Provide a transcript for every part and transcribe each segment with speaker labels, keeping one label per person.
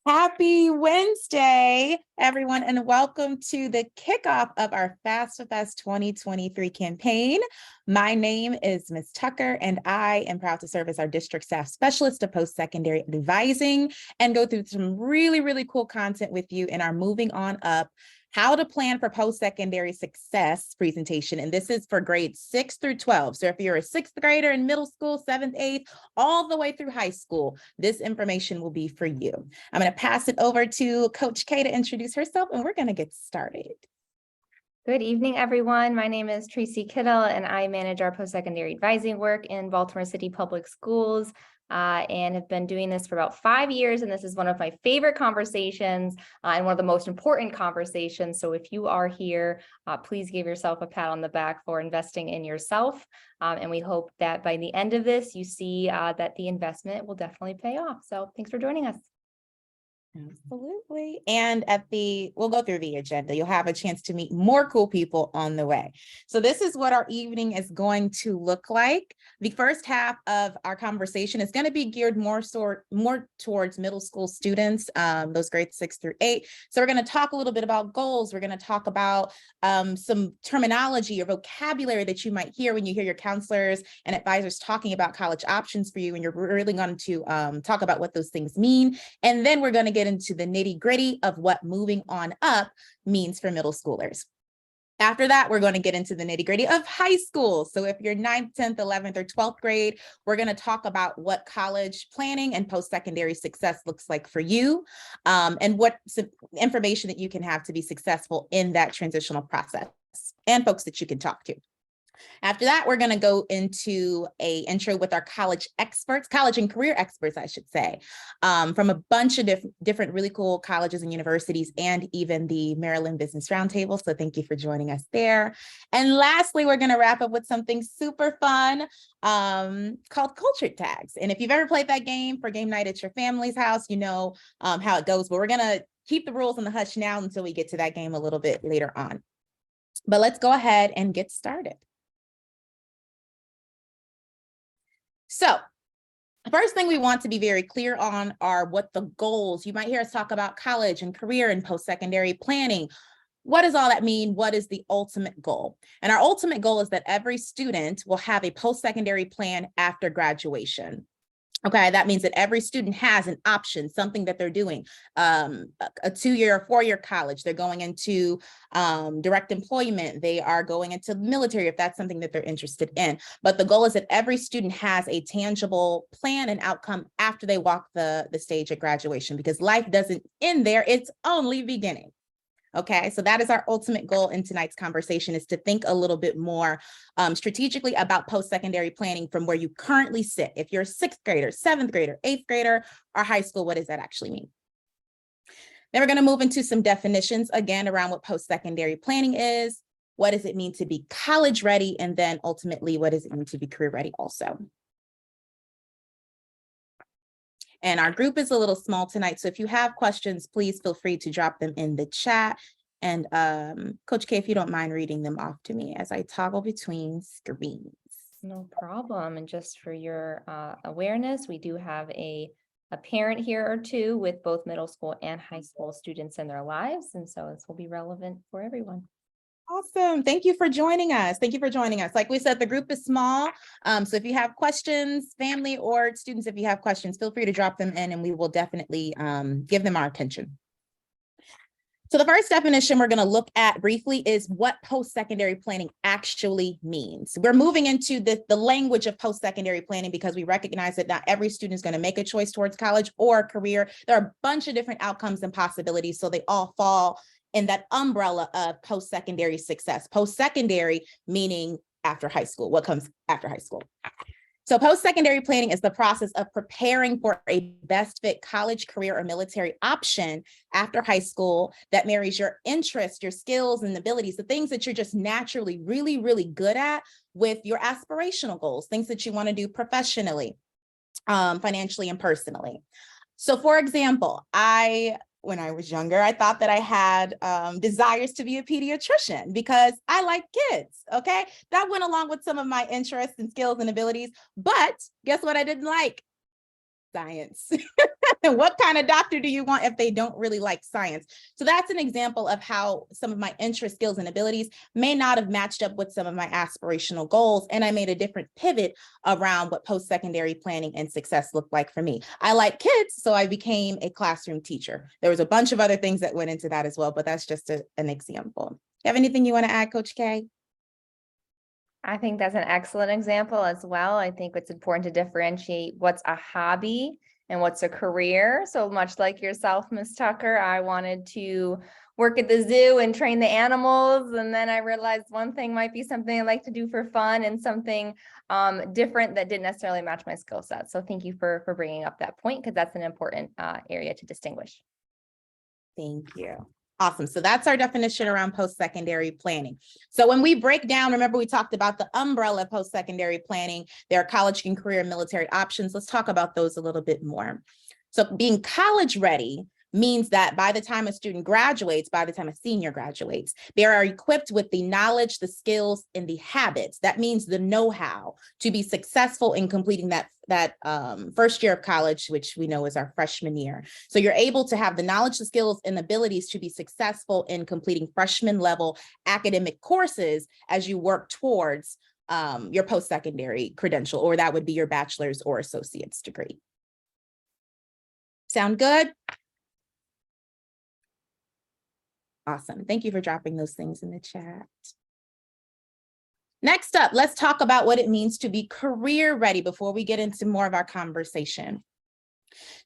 Speaker 1: Happy Wednesday, everyone, and welcome to the kickoff of our FAFSA Fest 2023 campaign. My name is Ms. Tucker, and I am proud to serve as our district staff specialist of post-secondary advising and go through some really cool content with you in our Moving On Up How to Plan for Post-Secondary Success presentation. And this is for grades 6 through 12. So if you're a sixth grader in middle school, 7th, 8th, all the way through high school, this information will be for you. I'm going to pass it over to Coach K to introduce herself, and we're going to get started.
Speaker 2: Good evening, everyone. My name is Tracy Kittle, and I manage our post-secondary advising work in Baltimore City Public Schools. And have been doing this for about 5 years. And this is one of my favorite conversations and one of the most important conversations. So if you are here, please give yourself a pat on the back for investing in yourself. And we hope that by the end of this, you see that the investment will definitely pay off. So thanks for joining us.
Speaker 1: Absolutely. And we'll go through the agenda. You'll have a chance to meet more cool people on the way. So this is what our evening is going to look like. The first half of our conversation is going to be geared more towards middle school students, those grades 6 through 8. So we're going to talk a little bit about goals. We're going to talk about some terminology or vocabulary that you might hear when you hear your counselors and advisors talking about college options for you. And you're really going to talk about what those things mean. And then we're going to get into the nitty-gritty of what moving on up means for middle schoolers. After that, we're going to get into the nitty-gritty of high school. So if you're 9th, 10th, 11th, or 12th grade, we're going to talk about what college planning and post-secondary success looks like for you, and what information that you can have to be successful in that transitional process, and folks that you can talk to. After that, we're going to go into an intro with our college experts, college and career experts, I should say, from a bunch of different really cool colleges and universities, and even the Maryland Business Roundtable. So thank you for joining us there. And lastly, we're going to wrap up with something super fun called Culture Tags. And if you've ever played that game for game night at your family's house, you know how it goes. But we're going to keep the rules on the hush now until we get to that game a little bit later on. But let's go ahead and get started. So the first thing we want to be very clear on are what the goals. You might hear us talk about college and career and post-secondary planning. What does all that mean? What is the ultimate goal? And our ultimate goal is that every student will have a post-secondary plan after graduation. Okay, that means that every student has an option, something that they're doing, a 2-year or 4-year college. They're going into direct employment. They are going into the military if that's something that they're interested in. But the goal is that every student has a tangible plan and outcome after they walk the stage at graduation, because life doesn't end there. It's only beginning. Okay, so that is our ultimate goal in tonight's conversation, is to think a little bit more strategically about post-secondary planning from where you currently sit. If you're a 6th grader, 7th grader, 8th grader, or high school, what does that actually mean? Then we're going to move into some definitions again around what post-secondary planning is. What does it mean to be college ready? And then ultimately, what does it mean to be career ready also? And our group is a little small tonight, so if you have questions, please feel free to drop them in the chat. And Coach K, if you don't mind reading them off to me as I toggle between screens.
Speaker 2: No problem. And just for your awareness, we do have a parent here or two with both middle school and high school students in their lives. And so this will be relevant for everyone.
Speaker 1: Awesome. Thank you for joining us. Thank you for joining us. Like we said, the group is small. So if you have questions, family or students, if you have questions, feel free to drop them in and we will definitely give them our attention. So the first definition we're going to look at briefly is what post-secondary planning actually means. We're moving into the language of post-secondary planning because we recognize that not every student is going to make a choice towards college or a career. There are a bunch of different outcomes and possibilities, so they all fall in that umbrella of post-secondary success. Post-secondary meaning after high school. What comes after high school? So post-secondary planning is the process of preparing for a best fit college, career, or military option after high school that marries your interests, your skills and abilities, the things that you're just naturally really good at with your aspirational goals, things that you want to do professionally, financially, and personally. So for example, when I was younger, I thought that I had desires to be a pediatrician because I like kids, okay? That went along with some of my interests and skills and abilities, but guess what I didn't like? science. What kind of doctor do you want if they don't really like science? So that's an example of how some of my interest, skills, and abilities may not have matched up with some of my aspirational goals. And I made a different pivot around what post-secondary planning and success looked like for me. I like kids, so I became a classroom teacher. There was a bunch of other things that went into that as well, but that's just an example. You have anything you want to add, Coach K?
Speaker 2: I think that's an excellent example as well. I think it's important to differentiate what's a hobby and what's a career. So much like yourself, Ms. Tucker, I wanted to work at the zoo and train the animals. And then I realized one thing might be something I like to do for fun and something different that didn't necessarily match my skill set. So thank you for bringing up that point, because that's an important area to distinguish.
Speaker 1: Thank you. Awesome. So that's our definition around post-secondary planning. So when we break down, remember we talked about the umbrella of post-secondary planning. There are college and career and military options. Let's talk about those a little bit more. So being college ready means that by the time a student graduates, by the time a senior graduates, they are equipped with the knowledge, the skills, and the habits. That means the know-how to be successful in completing that first year of college, which we know is our freshman year. So you're able to have the knowledge, the skills, and abilities to be successful in completing freshman level academic courses as you work towards your post-secondary credential, or that would be your bachelor's or associate's degree. Sound good? Awesome. Thank you for dropping those things in the chat. Next up, let's talk about what it means to be career ready before we get into more of our conversation.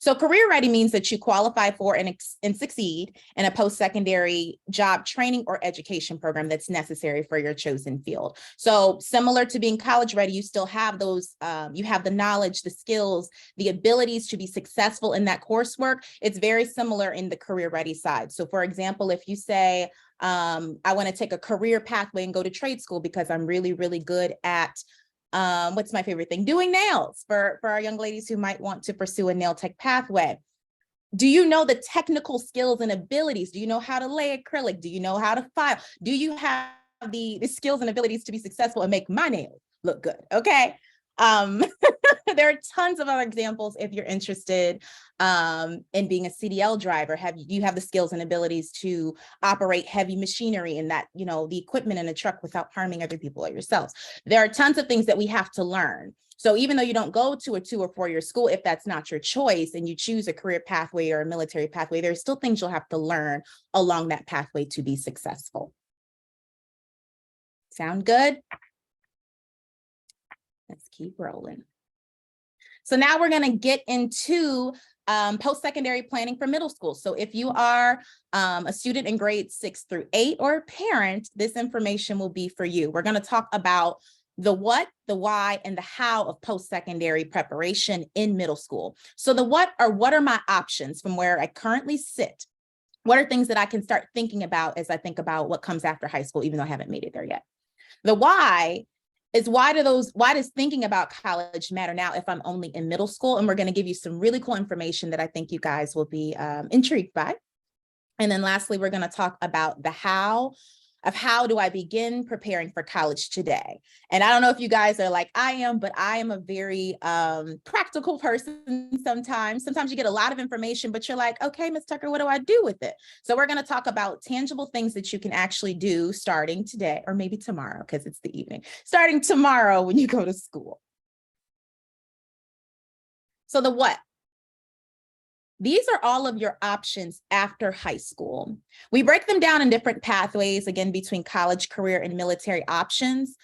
Speaker 1: So career ready means that you qualify for and succeed in a post-secondary job training or education program that's necessary for your chosen field. So similar to being college ready, you still have those, you have the knowledge, the skills, the abilities to be successful in that coursework. It's very similar in the career ready side. So for example, if you say, I want to take a career pathway and go to trade school because I'm really, really good at what's my favorite thing? Doing nails for our young ladies who might want to pursue a nail tech pathway. Do you know the technical skills and abilities? Do you know how to lay acrylic? Do you know how to file? Do you have the skills and abilities to be successful and make my nails look good? Okay. There are tons of other examples if you're interested in being a CDL driver. You have the skills and abilities to operate heavy machinery and that, you know, the equipment in a truck without harming other people or yourselves. There are tons of things that we have to learn. So even though you don't go to a 2 or 4 year school, if that's not your choice and you choose a career pathway or a military pathway, there's still things you'll have to learn along that pathway to be successful. Sound good? Let's keep rolling. So now we're going to get into post-secondary planning for middle school. So if you are a student in grades 6 through 8 or a parent, this information will be for you. We're going to talk about the what, the why, and the how of post-secondary preparation in middle school. So the what are my options from where I currently sit? What are things that I can start thinking about as I think about what comes after high school, even though I haven't made it there yet? The why is why does thinking about college matter now if I'm only in middle school? And we're going to give you some really cool information that I think you guys will be intrigued by. And then lastly, we're going to talk about the how of how do I begin preparing for college today? And I don't know if you guys are like I am, but I am a very practical person sometimes. Sometimes you get a lot of information, but you're like, okay, Ms. Tucker, what do I do with it? So we're going to talk about tangible things that you can actually do starting today, or maybe tomorrow, because it's the evening, starting tomorrow when you go to school. So the what? These are all of your options after high school. We break them down in different pathways, again, between college, career, and military options.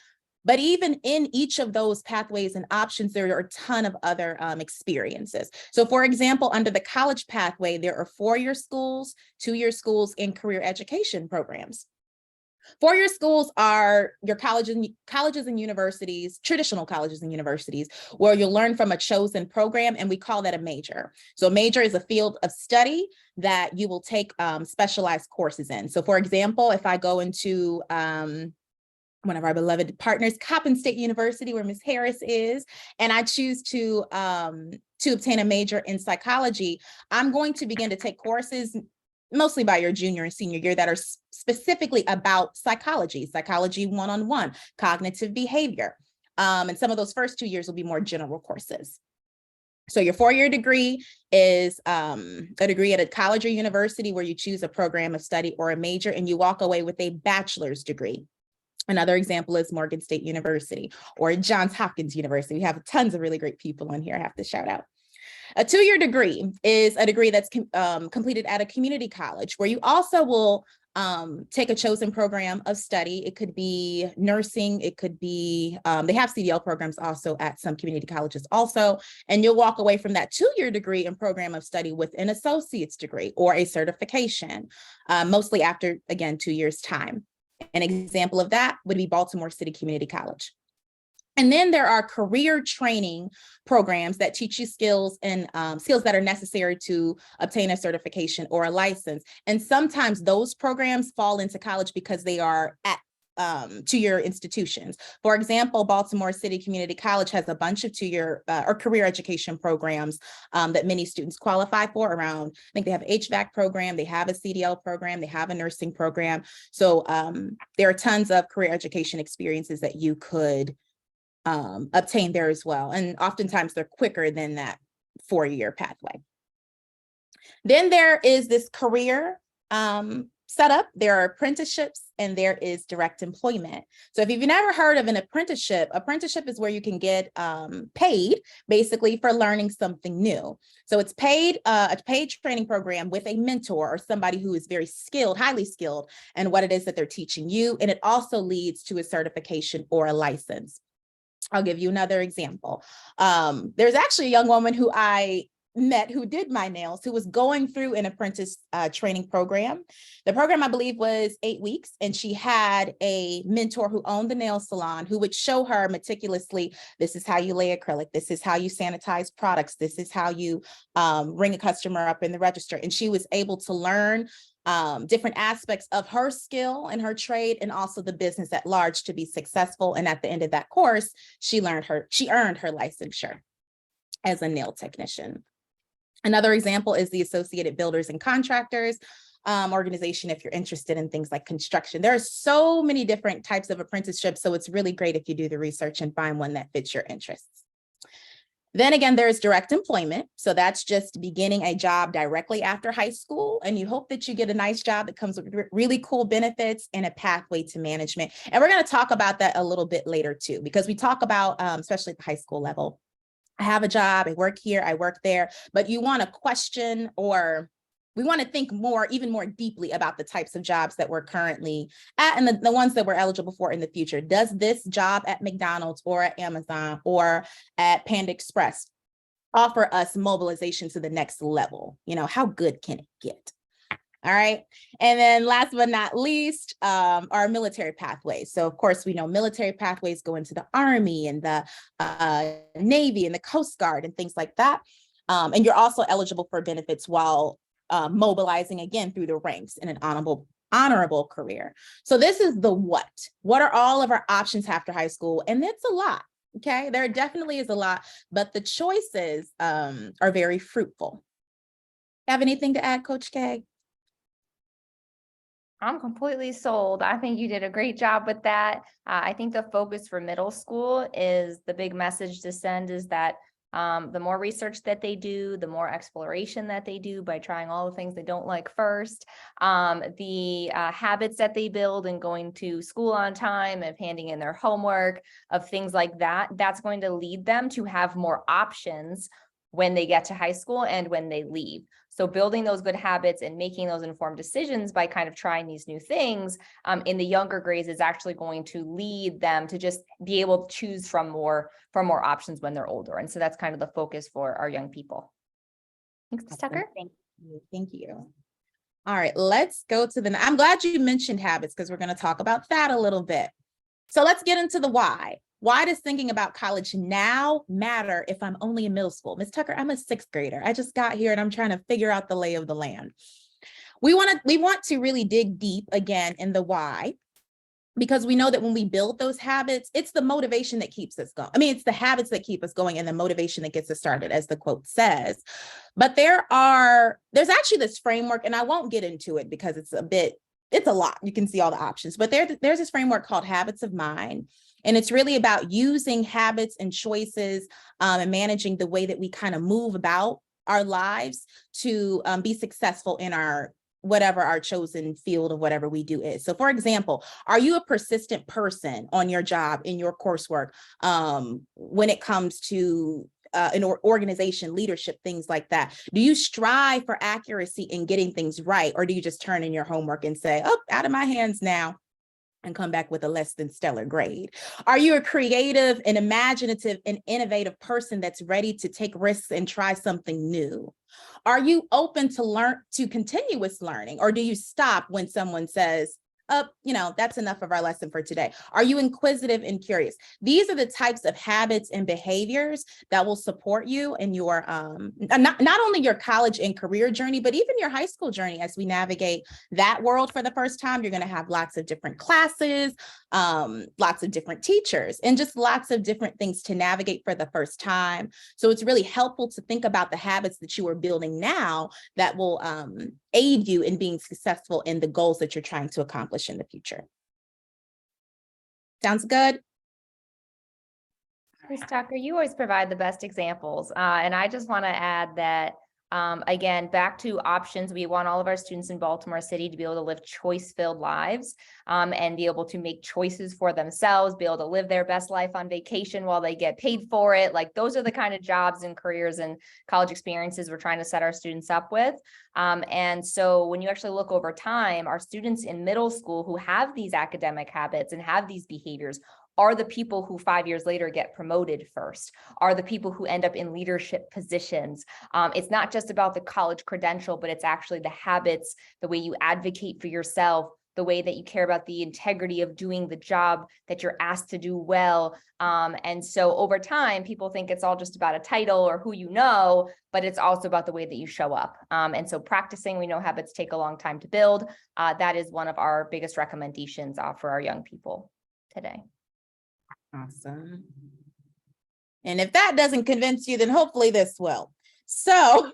Speaker 1: But even in each of those pathways and options, there are a ton of other experiences. So for example, under the college pathway, there are 4-year schools, 2-year schools, and career education programs. 4-year schools are your colleges and universities, traditional colleges and universities, where you'll learn from a chosen program, and we call that a major. So a major is a field of study that you will take specialized courses in. So for example, if I go into one of our beloved partners, Coppin State University, where Ms. Harris is, and I choose to obtain a major in psychology, I'm going to begin to take courses mostly by your junior and senior year that are specifically about psychology one-on-one, cognitive behavior. And some of those first 2 years will be more general courses. So your 4-year degree is a degree at a college or university where you choose a program of study or a major, and you walk away with a bachelor's degree. Another example is Morgan State University or Johns Hopkins University. We have tons of really great people on here I have to shout out. A 2-year degree is a degree that's completed at a community college where you also will take a chosen program of study. It could be nursing, it could be, they have CDL programs also at some community colleges also, and you'll walk away from that 2-year degree and program of study with an associate's degree or a certification, mostly after, again, 2 years' time. An example of that would be Baltimore City Community College. And then there are career training programs that teach you skills and skills that are necessary to obtain a certification or a license. And sometimes those programs fall into college because they are at 2-year institutions. For example, Baltimore City Community College has a bunch of 2-year or career education programs that many students qualify for around. I think they have an HVAC program, they have a CDL program, they have a nursing program. So there are tons of career education experiences that you could obtain there as well. And oftentimes they're quicker than that 4-year pathway. Then there is this career setup. There are apprenticeships and there is direct employment. So if you've never heard of an apprenticeship is where you can get paid basically for learning something new. So it's paid, a paid training program with a mentor or somebody who is very skilled, highly skilled in what it is that they're teaching you. And it also leads to a certification or a license. I'll give you another example. There's actually a young woman who I met who did my nails, who was going through an apprentice training program. The program, I believe, was 8 weeks, and she had a mentor who owned the nail salon who would show her meticulously, this is how you lay acrylic, this is how you sanitize products, this is how you ring a customer up in the register. And she was able to learn different aspects of her skill and her trade, and also the business at large to be successful. And at the end of that course, she earned her licensure as a nail technician. Another example is the Associated Builders and Contractors organization, if you're interested in things like construction. There are so many different types of apprenticeships, so it's really great if you do the research and find one that fits your interests. Then again, there's direct employment. So that's just beginning a job directly after high school. And you hope that you get a nice job that comes with really cool benefits and a pathway to management. And we're going to talk about that a little bit later too, because we talk about, especially at the high school level, I have a job, I work here, I work there, but you want to question, or we want to think even more deeply about the types of jobs that we're currently at and the ones that we're eligible for in the future. Does this job at McDonald's or at Amazon or at Panda Express offer us mobilization to the next level? You know, how good can it get? All right. And then last but not least, our military pathways. So of course, we know military pathways go into the Army and the Navy and the Coast Guard and things like that. And you're also eligible for benefits while mobilizing again through the ranks in an honorable career. So this is the what. What are all of our options after high school? And it's a lot. Okay, there definitely is a lot, but the choices are very fruitful. Have anything to add, Coach K?
Speaker 2: I'm completely sold. I think you did a great job with that. I think the focus for middle school is the big message to send is that the more research that they do, the more exploration that they do by trying all the things they don't like first, the habits that they build and going to school on time and handing in their homework, of things like that, that's going to lead them to have more options when they get to high school and when they leave. So building those good habits and making those informed decisions by kind of trying these new things in the younger grades is actually going to lead them to just be able to choose from more options when they're older. And so that's kind of the focus for our young people. Thanks, Ms. Tucker.
Speaker 1: Thank you. Thank you. All right, let's go to I'm glad you mentioned habits because we're going to talk about that a little bit. So let's get into the why. Why does thinking about college now matter if I'm only in middle school? Ms. Tucker, I'm a 6th grader. I just got here and I'm trying to figure out the lay of the land. We want to really dig deep again in the why, because we know that when we build those habits, it's the motivation that keeps us going. I mean, it's the habits that keep us going and the motivation that gets us started, as the quote says. But there's actually this framework, and I won't get into it because it's a lot. You can see all the options, but there's this framework called Habits of Mind. And it's really about using habits and choices and managing the way that we kind of move about our lives to be successful in our whatever our chosen field of whatever we do is. So for example, are you a persistent person on your job, in your coursework, when it comes to an organization, leadership, things like that? Do you strive for accuracy in getting things right? Or do you just turn in your homework and say, oh, out of my hands now, and come back with a less than stellar grade? Are you a creative and imaginative and innovative person that's ready to take risks and try something new? Are you open to continuous learning, or do you stop when someone says, oh, that's enough of our lesson for today? Are you inquisitive and curious? These are the types of habits and behaviors that will support you in your not only your college and career journey, but even your high school journey. As we navigate that world for the first time, you're going to have lots of different classes, lots of different teachers, and just lots of different things to navigate for the first time. So it's really helpful to think about the habits that you are building now that will aid you in being successful in the goals that you're trying to accomplish in the future. Sounds good?
Speaker 2: Ms. Tucker, you always provide the best examples. And I just want to add that, again, back to options, we want all of our students in Baltimore City to be able to live choice-filled lives and be able to make choices for themselves, be able to live their best life on vacation while they get paid for it. Like, those are the kind of jobs and careers and college experiences we're trying to set our students up with. And so when you actually look over time, our students in middle school who have these academic habits and have these behaviors are the people who 5 years later get promoted first, are the people who end up in leadership positions. It's not just about the college credential, but it's actually the habits, the way you advocate for yourself, the way that you care about the integrity of doing the job that you're asked to do well. And so over time, people think it's all just about a title or who you know, but it's also about the way that you show up. And so practicing, we know habits take a long time to build. That is one of our biggest recommendations for our young people today.
Speaker 1: Awesome. And if that doesn't convince you, then hopefully this will. So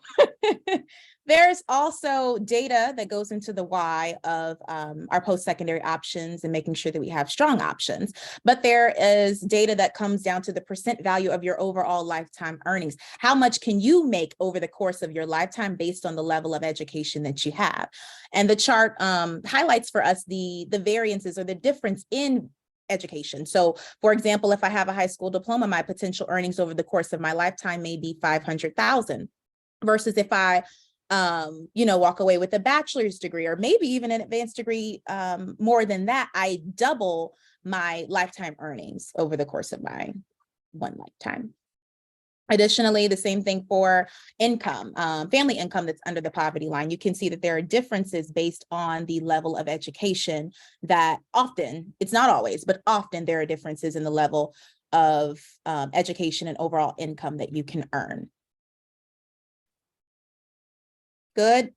Speaker 1: there's also data that goes into the why of our post-secondary options and making sure that we have strong options. But there is data that comes down to the percent value of your overall lifetime earnings. How much can you make over the course of your lifetime based on the level of education that you have? And the chart highlights for us the variances or the difference in education. So for example, if I have a high school diploma, my potential earnings over the course of my lifetime may be 500,000 versus if I walk away with a bachelor's degree or maybe even an advanced degree, more than that, I double my lifetime earnings over the course of my one lifetime. Additionally, the same thing for income, family income that's under the poverty line. You can see that there are differences based on the level of education that often, it's not always, but often there are differences in the level of education and overall income that you can earn. Good.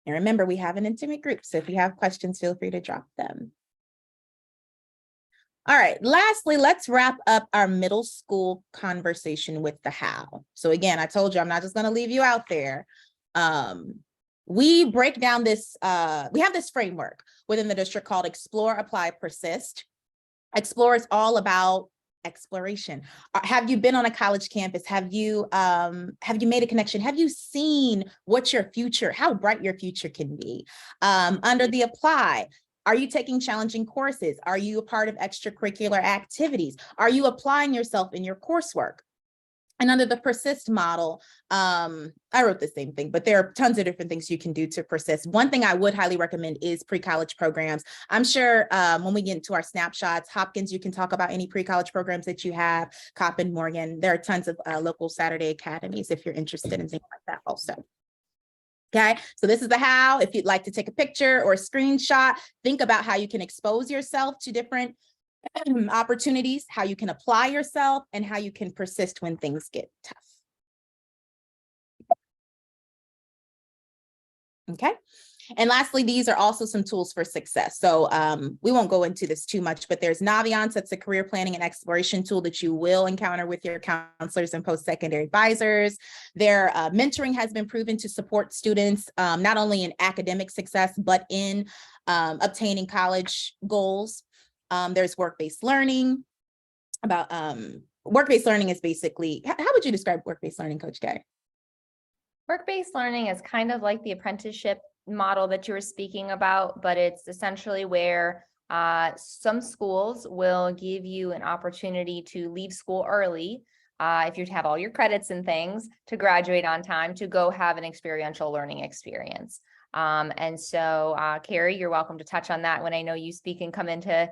Speaker 1: And remember, we have an intimate group, so if you have questions, feel free to drop them. All right, lastly, let's wrap up our middle school conversation with the how. So again, I told you, I'm not just going to leave you out there. We break down this, we have this framework within the district called Explore, Apply, Persist. Explore is all about exploration. Have you been on a college campus? Have you made a connection? Have you seen what your future, how bright your future can be? Under the apply, are you taking challenging courses? Are you a part of extracurricular activities? Are you applying yourself in your coursework? And under the persist model, I wrote the same thing, but there are tons of different things you can do to persist. One thing I would highly recommend is pre-college programs. I'm sure when we get into our snapshots, Hopkins, you can talk about any pre-college programs that you have, Coppin, Morgan. There are tons of local Saturday academies if you're interested in things like that also. Okay, so this is the how. If you'd like to take a picture or a screenshot, think about how you can expose yourself to different opportunities, how you can apply yourself, and how you can persist when things get tough. Okay, And lastly, these are also some tools for success. So we won't go into this too much, but there's Naviance. That's a career planning and exploration tool that you will encounter with your counselors and post-secondary advisors. Their mentoring has been proven to support students not only in academic success, but in obtaining college goals. There's work-based learning. About work-based learning is basically, how would you describe work-based learning, Coach K?
Speaker 2: Work-based learning is kind of like the apprenticeship model that you were speaking about, but it's essentially where some schools will give you an opportunity to leave school early if you have all your credits and things to graduate on time to go have an experiential learning experience. And so, Carrie, you're welcome to touch on that when I know you speak and come into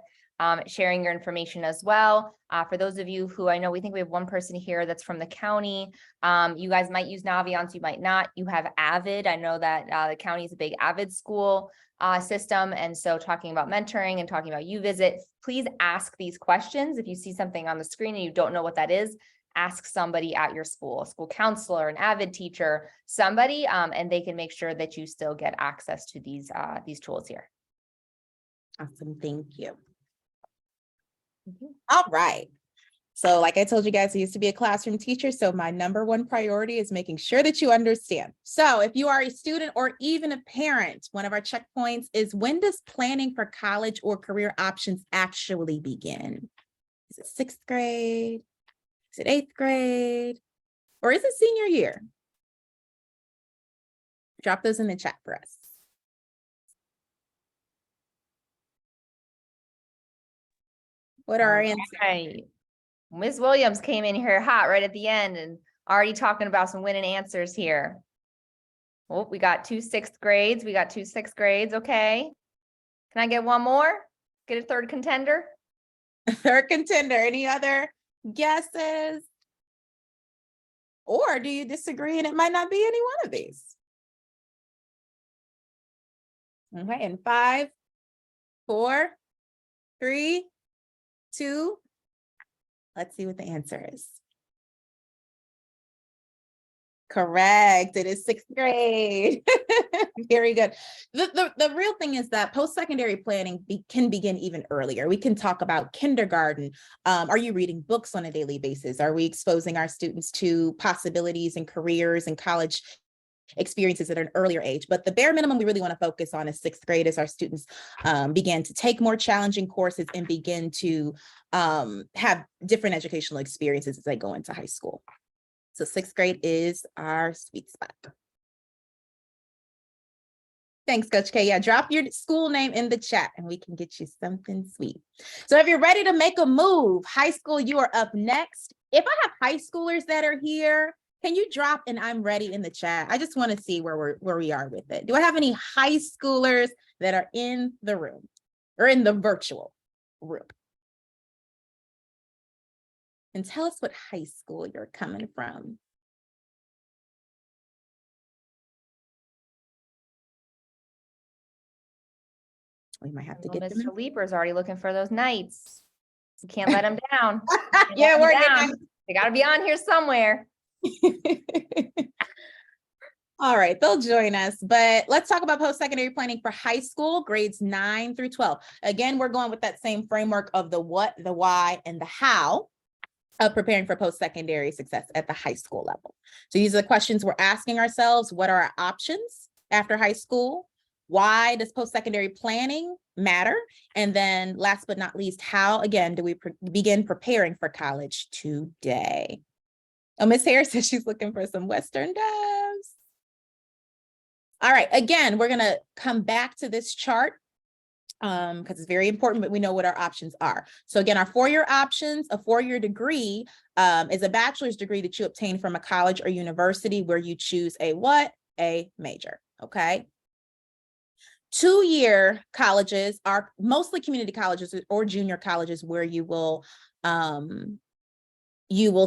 Speaker 2: sharing your information as well. For those of you who I know, we think we have one person here that's from the county. You guys might use Naviance, you might not. You have Avid. I know that the county is a big Avid school system. And so talking about mentoring and talking about UVisit, please ask these questions. If you see something on the screen and you don't know what that is, ask somebody at your school, a school counselor, an Avid teacher, somebody, and they can make sure that you still get access to these tools here.
Speaker 1: Awesome, thank you. All right. So like I told you guys, I used to be a classroom teacher. So my number one priority is making sure that you understand. So if you are a student or even a parent, one of our checkpoints is, when does planning for college or career options actually begin? Is it sixth grade? Is it eighth grade? Or is it senior year? Drop those in the chat for us. What are our answers?
Speaker 2: Right. Ms. Williams came in here hot right at the end and already talking about some winning answers here. Oh, we got 2 6th grades. We got 2 6th grades. Okay. Can I get one more? Get a third contender?
Speaker 1: Third contender. Any other guesses? Or do you disagree and it might not be any one of these? Okay, in 5, 4, 3, 2. Let's see what the answer is. Correct. It is 6th grade. Very good. The real thing is that post-secondary planning can begin even earlier. We can talk about kindergarten. Are you reading books on a daily basis? Are we exposing our students to possibilities and careers and college experiences at an earlier age? But the bare minimum we really want to focus on is 6th grade, as our students begin to take more challenging courses and begin to have different educational experiences as they go into high school. So 6th grade is our sweet spot. Thanks, Coach K. Yeah, drop your school name in the chat and we can get you something sweet. So if you're ready to make a move, high school, you are up next. If I have high schoolers that are here, can you drop an "I'm ready" in the chat? I just want to see where we are with it. Do I have any high schoolers that are in the room or in the virtual room? And tell us what high school you're coming from. We might have to get them.
Speaker 2: Mr. Leeper's already looking for those nights. You can't let them down.
Speaker 1: Yeah, we're down.
Speaker 2: They got to be on here somewhere.
Speaker 1: All right, they'll join us, but let's talk about post-secondary planning for high school, grades 9 through 12. Again, we're going with that same framework of the what, the why, and the how of preparing for post-secondary success at the high school level. So these are the questions we're asking ourselves. What are our options after high school? Why does post-secondary planning matter? And then last but not least, how, again, do we begin preparing for college today? Oh, Miss Harris says she's looking for some Western doves. All right, again, we're gonna come back to this chart because it's very important, but we know what our options are. So again, our 4-year options, a 4-year degree is a bachelor's degree that you obtain from a college or university where you choose a what? A major, okay? 2-year colleges are mostly community colleges or junior colleges where you will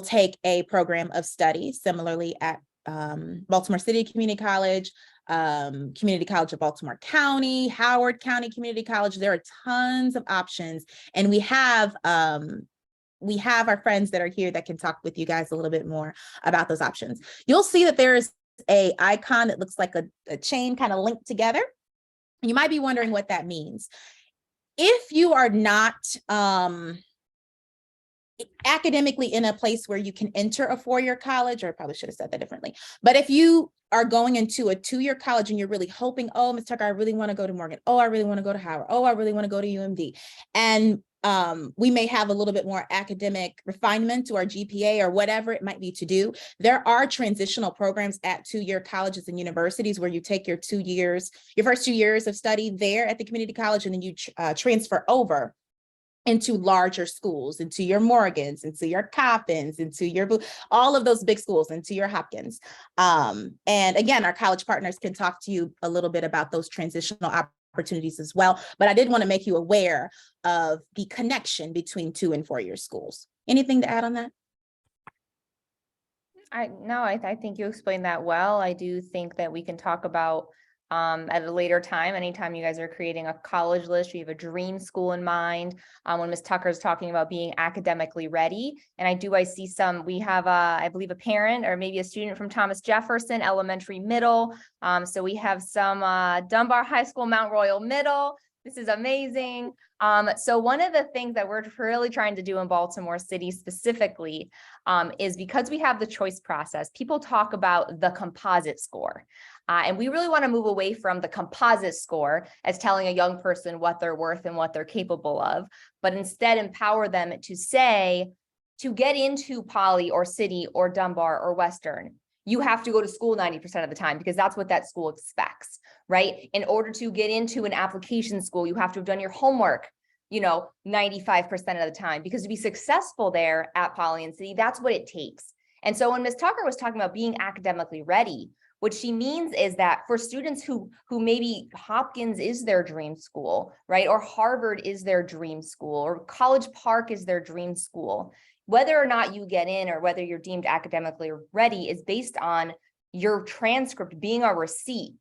Speaker 1: take a program of study, similarly at Baltimore City Community College, Community College of Baltimore County, Howard County Community College. There are tons of options, and we have our friends that are here that can talk with you guys a little bit more about those options. You'll see that there's a icon that looks like a chain kind of linked together. You might be wondering what that means. If you are not academically in a place where you can enter a four-year college, or I probably should have said that differently, but if you are going into a two-year college and you're really hoping, oh, Ms. Tucker, I really want to go to Morgan. Oh, I really want to go to Howard. Oh, I really want to go to UMD. And we may have a little bit more academic refinement to our GPA or whatever it might be to do. There are transitional programs at two-year colleges and universities where you take your 2 years, your first 2 years of study there at the community college, and then you transfer over into larger schools, into your Morgans, into your Coppins, into your, all of those big schools, into your Hopkins. And again, our college partners can talk to you a little bit about those transitional opportunities as well. But I did want to make you aware of the connection between 2 and 4 year schools. Anything to add on that?
Speaker 2: I think you explained that well. I do think that we can talk about at a later time, anytime you guys are creating a college list, you have a dream school in mind. When Ms. Tucker is talking about being academically ready, and I see some, we have I believe a parent or maybe a student from Thomas Jefferson Elementary Middle. So we have some Dunbar High School, Mount Royal Middle. This is amazing. So one of the things that we're really trying to do in Baltimore City specifically is, because we have the choice process, people talk about the composite score. And we really want to move away from the composite score as telling a young person what they're worth and what they're capable of, but instead empower them to say, to get into Poly or City or Dunbar or Western, you have to go to school 90% of the time, because that's what that school expects, right? In order to get into an application school, you have to have done your homework, 95% of the time, because to be successful there at Poly and City, that's what it takes. And so when Ms. Tucker was talking about being academically ready, what she means is that for students who maybe Hopkins is their dream school, right? Or Harvard is their dream school, or College Park is their dream school, whether or not you get in or whether you're deemed academically ready is based on your transcript being a receipt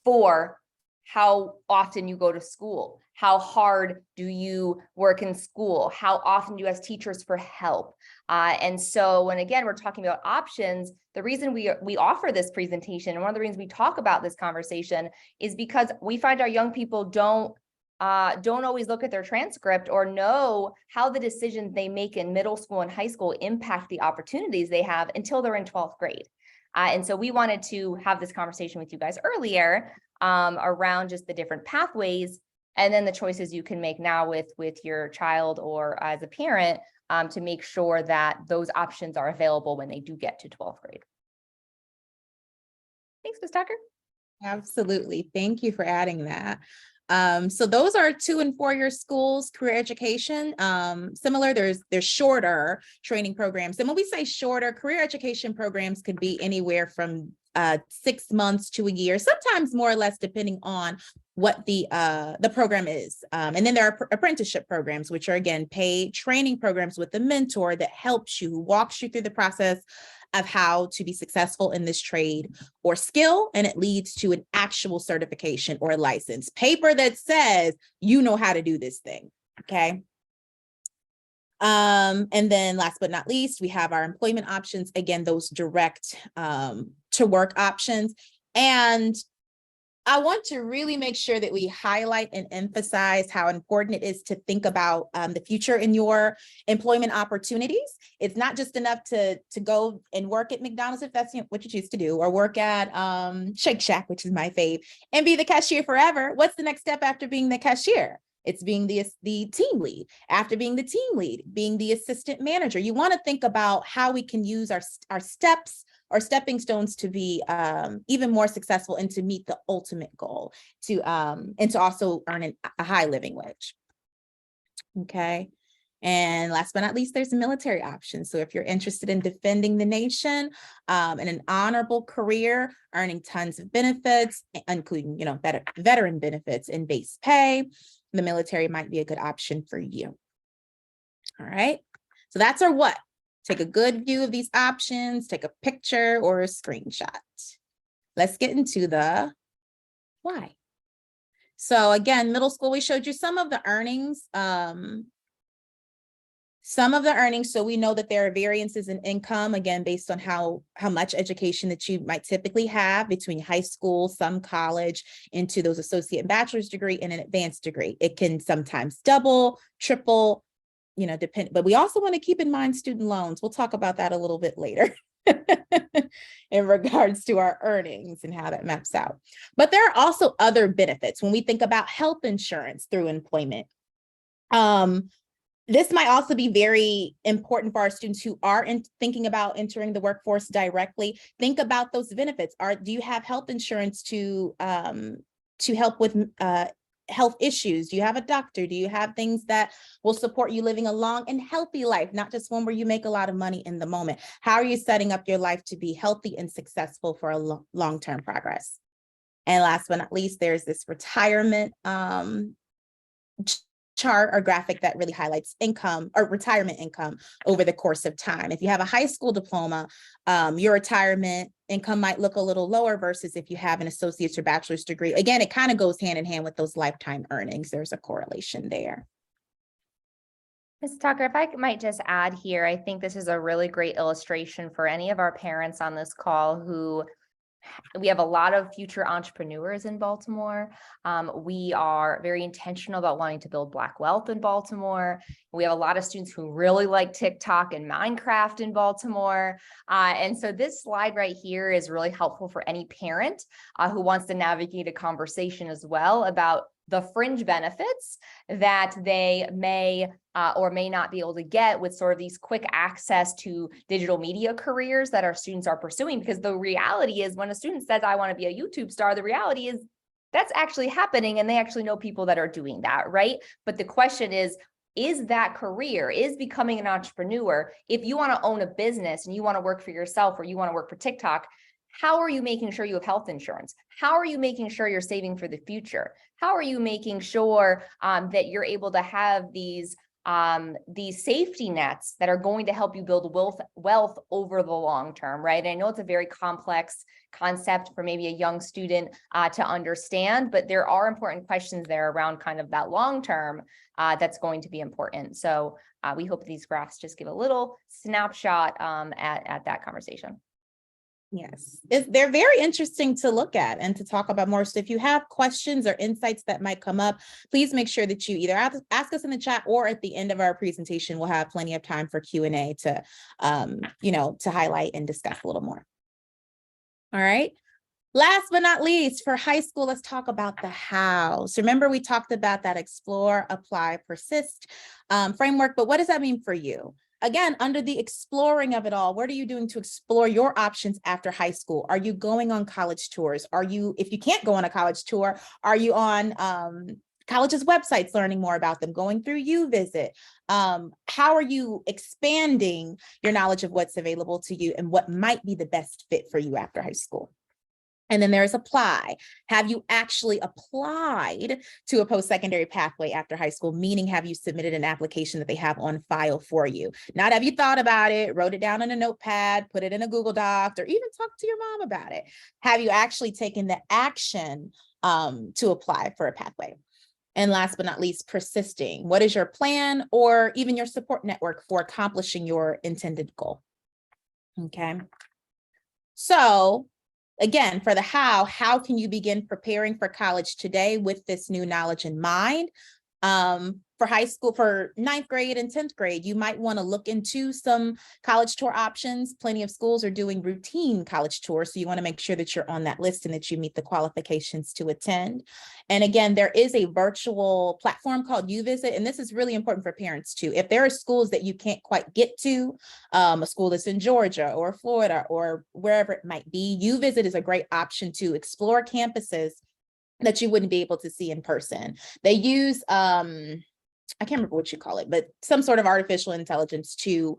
Speaker 2: for how often you go to school, how hard do you work in school, how often do you ask teachers for help. And so when, again, we're talking about options, the reason we offer this presentation, and one of the reasons we talk about this conversation, is because we find our young people don't always look at their transcript or know how the decisions they make in middle school and high school impact the opportunities they have until they're in 12th grade. And so we wanted to have this conversation with you guys earlier around just the different pathways and then the choices you can make now with your child or as a parent to make sure that those options are available when they do get to 12th grade. Thanks, Ms. Tucker.
Speaker 1: Absolutely. Thank you for adding that. So those are 2 and 4 year schools, career education. Similar, there's shorter training programs. And when we say shorter, career education programs could be anywhere from 6 months to a year, sometimes more or less, depending on what the program is. And then there are apprenticeship programs, which are, again, paid training programs with a mentor that helps you, who walks you through the process of how to be successful in this trade or skill, and it leads to an actual certification or a license, paper that says you know how to do this thing, okay? And then last but not least, we have our employment options, again, those direct to work options. And I want to really make sure that we highlight and emphasize how important it is to think about the future in your employment opportunities. It's not just enough to go and work at McDonald's, if that's what you choose to do, or work at Shake Shack, which is my fave, and be the cashier forever. What's the next step after being the cashier? It's being the team lead. After being the team lead, being the assistant manager. You want to think about how we can use our steps or stepping stones to be even more successful and to meet the ultimate goal, and to also earn a high living wage. Okay. And last but not least, there's military options. So if you're interested in defending the nation in an honorable career, earning tons of benefits, including, better veteran benefits and base pay, the military might be a good option for you. All right. So that's our what. Take a good view of these options, take a picture or a screenshot. Let's get into the why. So again, middle school, we showed you some of the earnings some of the earnings. So we know that there are variances in income, again, based on how much education that you might typically have between high school, some college, into those associate and bachelor's degree and an advanced degree. It can sometimes double, triple, depend, but we also want to keep in mind student loans. We'll talk about that a little bit later in regards to our earnings and how that maps out. But there are also other benefits when we think about health insurance through employment. This might also be very important for our students who are thinking about entering the workforce directly. Think about those benefits. Do you have health insurance to help with health issues? Do you have a doctor? Do you have things that will support you living a long and healthy life, not just one where you make a lot of money in the moment? How are you setting up your life to be healthy and successful for a long-term progress? And last but not least, there's this retirement chart or graphic that really highlights income or retirement income over the course of time. If you have a high school diploma, your retirement income might look a little lower versus if you have an associate's or bachelor's degree. Again, it kind of goes hand in hand with those lifetime earnings. There's a correlation there.
Speaker 2: Ms. Tucker, if I might just add here, I think this is a really great illustration for any of our parents on this call who we have a lot of future entrepreneurs in Baltimore. We are very intentional about wanting to build Black wealth in Baltimore. We have a lot of students who really like TikTok and Minecraft in Baltimore. And so this slide right here is really helpful for any parent who wants to navigate a conversation as well about the fringe benefits that they may or may not be able to get with sort of these quick access to digital media careers that our students are pursuing. Because the reality is when a student says, I want to be a YouTube star, the reality is that's actually happening and they actually know people that are doing that, right? But the question is that career, is becoming an entrepreneur, if you want to own a business and you want to work for yourself or you want to work for TikTok, how are you making sure you have health insurance? How are you making sure you're saving for the future? How are you making sure that you're able to have these safety nets that are going to help you build wealth over the long term, right? I know it's a very complex concept for maybe a young student to understand, but there are important questions there around kind of that long term that's going to be important. So we hope these graphs just give a little snapshot at that conversation.
Speaker 1: Yes, they're very interesting to look at and to talk about more. So if you have questions or insights that might come up, please make sure that you either ask us in the chat or at the end of our presentation, we'll have plenty of time for Q&A to, to highlight and discuss a little more. All right. Last but not least, for high school, let's talk about the how. So remember, we talked about that explore, apply, persist framework, but what does that mean for you? Again, under the exploring of it all, what are you doing to explore your options after high school? Are you going on college tours? If you can't go on a college tour, are you on colleges' websites learning more about them, going through UVisit? How are you expanding your knowledge of what's available to you and what might be the best fit for you after high school? And then there's apply. Have you actually applied to a post-secondary pathway after high school? Meaning, have you submitted an application that they have on file for you? Not have you thought about it, wrote it down on a notepad, put it in a Google Doc, or even talked to your mom about it. Have you actually taken the action to apply for a pathway? And last but not least, persisting. What is your plan or even your support network for accomplishing your intended goal? Okay. So again, for the how can you begin preparing for college today with this new knowledge in mind? For high school, for 9th grade and 10th grade, you might want to look into some college tour options. Plenty of schools are doing routine college tours, so you want to make sure that you're on that list and that you meet the qualifications to attend. And again, there is a virtual platform called UVisit, and this is really important for parents too. If there are schools that you can't quite get to, a school that's in Georgia or Florida or wherever it might be, UVisit is a great option to explore campuses that you wouldn't be able to see in person. They use, I can't remember what you call it, but some sort of artificial intelligence to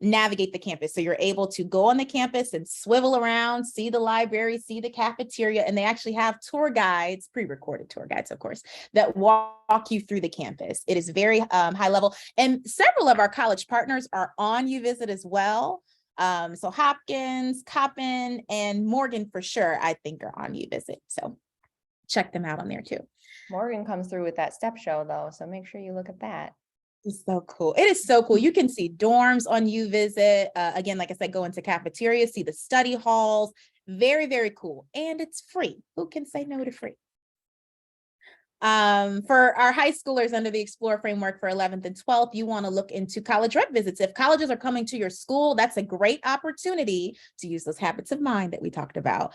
Speaker 1: navigate the campus. So you're able to go on the campus and swivel around, see the library, see the cafeteria, and they actually have tour guides, pre-recorded tour guides, of course, that walk you through the campus. It is very high level. And several of our college partners are on UVisit as well. So Hopkins, Coppin, and Morgan for sure, I think are on UVisit. So check them out on there too.
Speaker 2: Morgan comes through with that step show though, so make sure you look at that.
Speaker 1: It's so cool. It is so cool. You can see dorms on UVisit. Again, like I said, go into cafeterias, see the study halls. Very, very cool. And it's free. Who can say no to free? For our high schoolers under the Explore framework for 11th and 12th, you want to look into college rep visits. If colleges are coming to your school, that's a great opportunity to use those habits of mind that we talked about.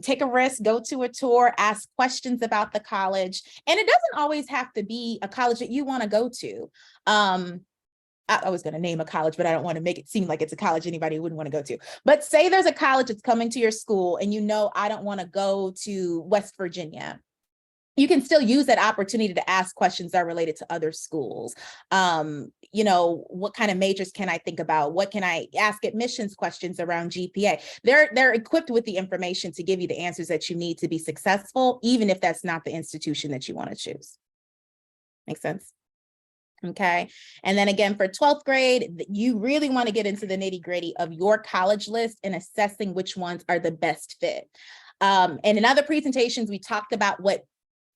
Speaker 1: Take a risk, go to a tour, ask questions about the college. And it doesn't always have to be a college that you want to go to. I was going to name a college, but I don't want to make it seem like it's a college anybody wouldn't want to go to. But say there's a college that's coming to your school and you know, I don't want to go to West Virginia. You can still use that opportunity to ask questions that are related to other schools. You know, what kind of majors can I think about? What can I ask admissions questions around GPA? They're equipped with the information to give you the answers that you need to be successful, even if that's not the institution that you want to choose. Make sense? Okay. And then again, for 12th grade, you really want to get into the nitty-gritty of your college list and assessing which ones are the best fit. And in other presentations, we talked about what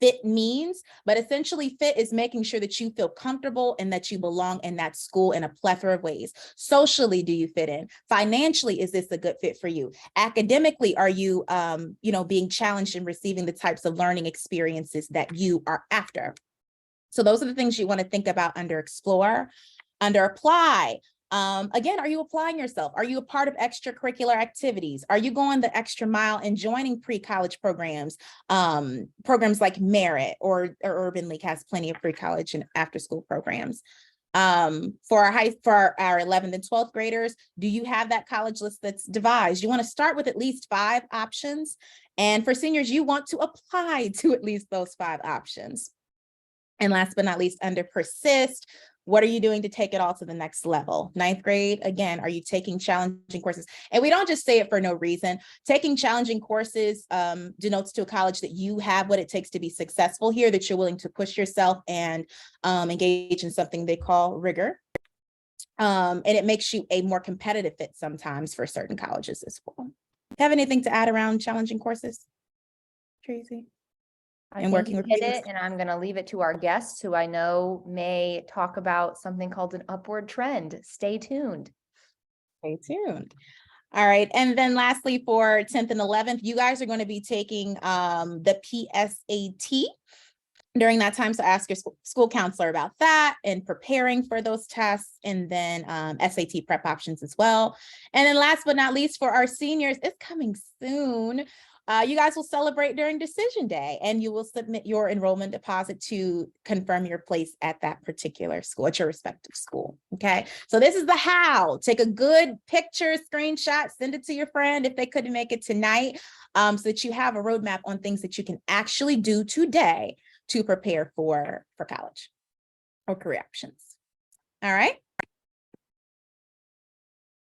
Speaker 1: fit means, but essentially fit is making sure that you feel comfortable and that you belong in that school in a plethora of ways. Socially, do you fit in? Financially, is this a good fit for you? Academically, are you, being challenged and receiving the types of learning experiences that you are after? So those are the things you want to think about under Explore. Under Apply, again, are you applying yourself? Are you a part of extracurricular activities? Are you going the extra mile and joining pre-college programs? Programs like Merit or Urban League has plenty of pre-college and after-school programs. For our 11th and 12th graders, do you have that college list that's devised? You want to start with at least 5 options. And for seniors, you want to apply to at least those 5 options. And last but not least, under Persist, what are you doing to take it all to the next level? 9th grade, again, are you taking challenging courses? And we don't just say it for no reason. Taking challenging courses denotes to a college that you have what it takes to be successful here, that you're willing to push yourself and engage in something they call rigor. And it makes you a more competitive fit sometimes for certain colleges as well. Have anything to add around challenging courses, Tracy?
Speaker 2: I think you hit it, and I'm going to leave it to our guests, who I know may talk about something called an upward trend. Stay tuned.
Speaker 1: Stay tuned. All right. And then lastly, for 10th and 11th, you guys are going to be taking the PSAT during that time. So ask your school counselor about that and preparing for those tests, and then SAT prep options as well. And then last but not least, for our seniors, it's coming soon. You guys will celebrate during decision day, and you will submit your enrollment deposit to confirm your place at that particular school, at your respective school. Okay, so this is the how. Take a good picture, screenshot, send it to your friend if they couldn't make it tonight, so that you have a roadmap on things that you can actually do today to prepare for college or career options. All right.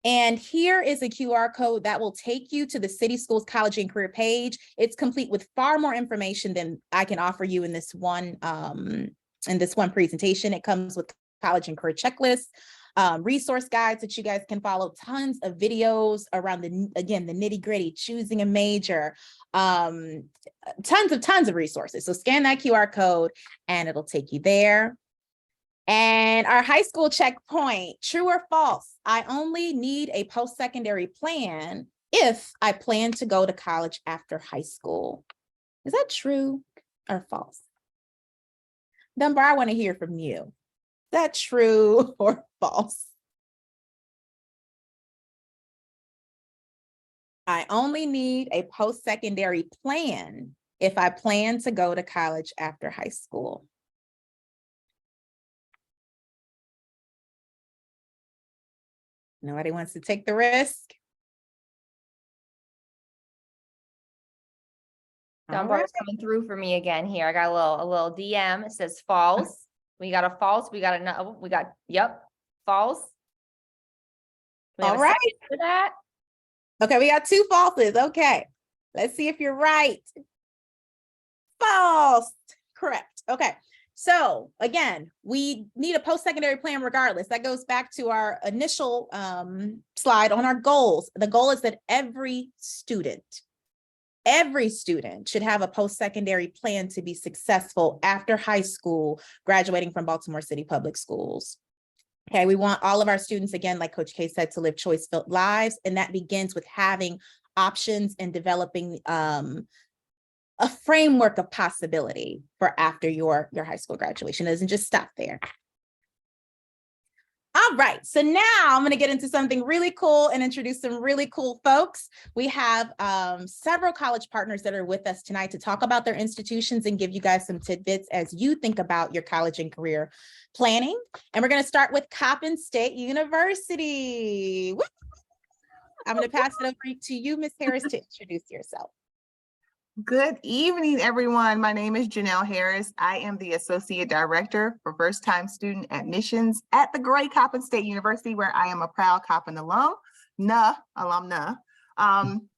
Speaker 1: And here is a QR code that will take you to the City Schools College and Career page. It's complete with far more information than I can offer you in this one presentation. It comes with college and career checklists, resource guides that you guys can follow, tons of videos around the nitty-gritty, choosing a major, tons of resources. So scan that QR code and it'll take you there. And our high school checkpoint, true or false? I only need a post-secondary plan if I plan to go to college after high school. Is that true or false? Dunbar, I want to hear from you. Is that true or false? I only need a post-secondary plan if I plan to go to college after high school. Nobody wants to take the risk?
Speaker 2: Dunbar's coming through for me again here. I got a little DM. It says false. We got a false. We got another. We got, yep, false.
Speaker 1: All right.
Speaker 2: For that.
Speaker 1: Okay, we got 2 falses. Okay, let's see if you're right. False. Correct. Okay. So again, we need a post-secondary plan regardless. That goes back to our initial slide on our goals. The goal is that every student Every student should have a post-secondary plan to be successful after high school, graduating from Baltimore City Public Schools. Okay, we want all of our students, again, like Coach K said, to live choice-filled lives, and that begins with having options and developing a framework of possibility for after your high school graduation. It doesn't just stop there. All right, so now I'm going to get into something really cool and introduce some really cool folks. We have several college partners that are with us tonight to talk about their institutions and give you guys some tidbits as you think about your college and career planning. And we're going to start with Coppin State University. Woo! I'm going to pass it over to you, Ms. Harris, to introduce yourself.
Speaker 3: Good evening, everyone. My name is Janelle Harris. I am the Associate Director for First-Time Student Admissions at the great Coppin State University, where I am a proud Coppin alumna.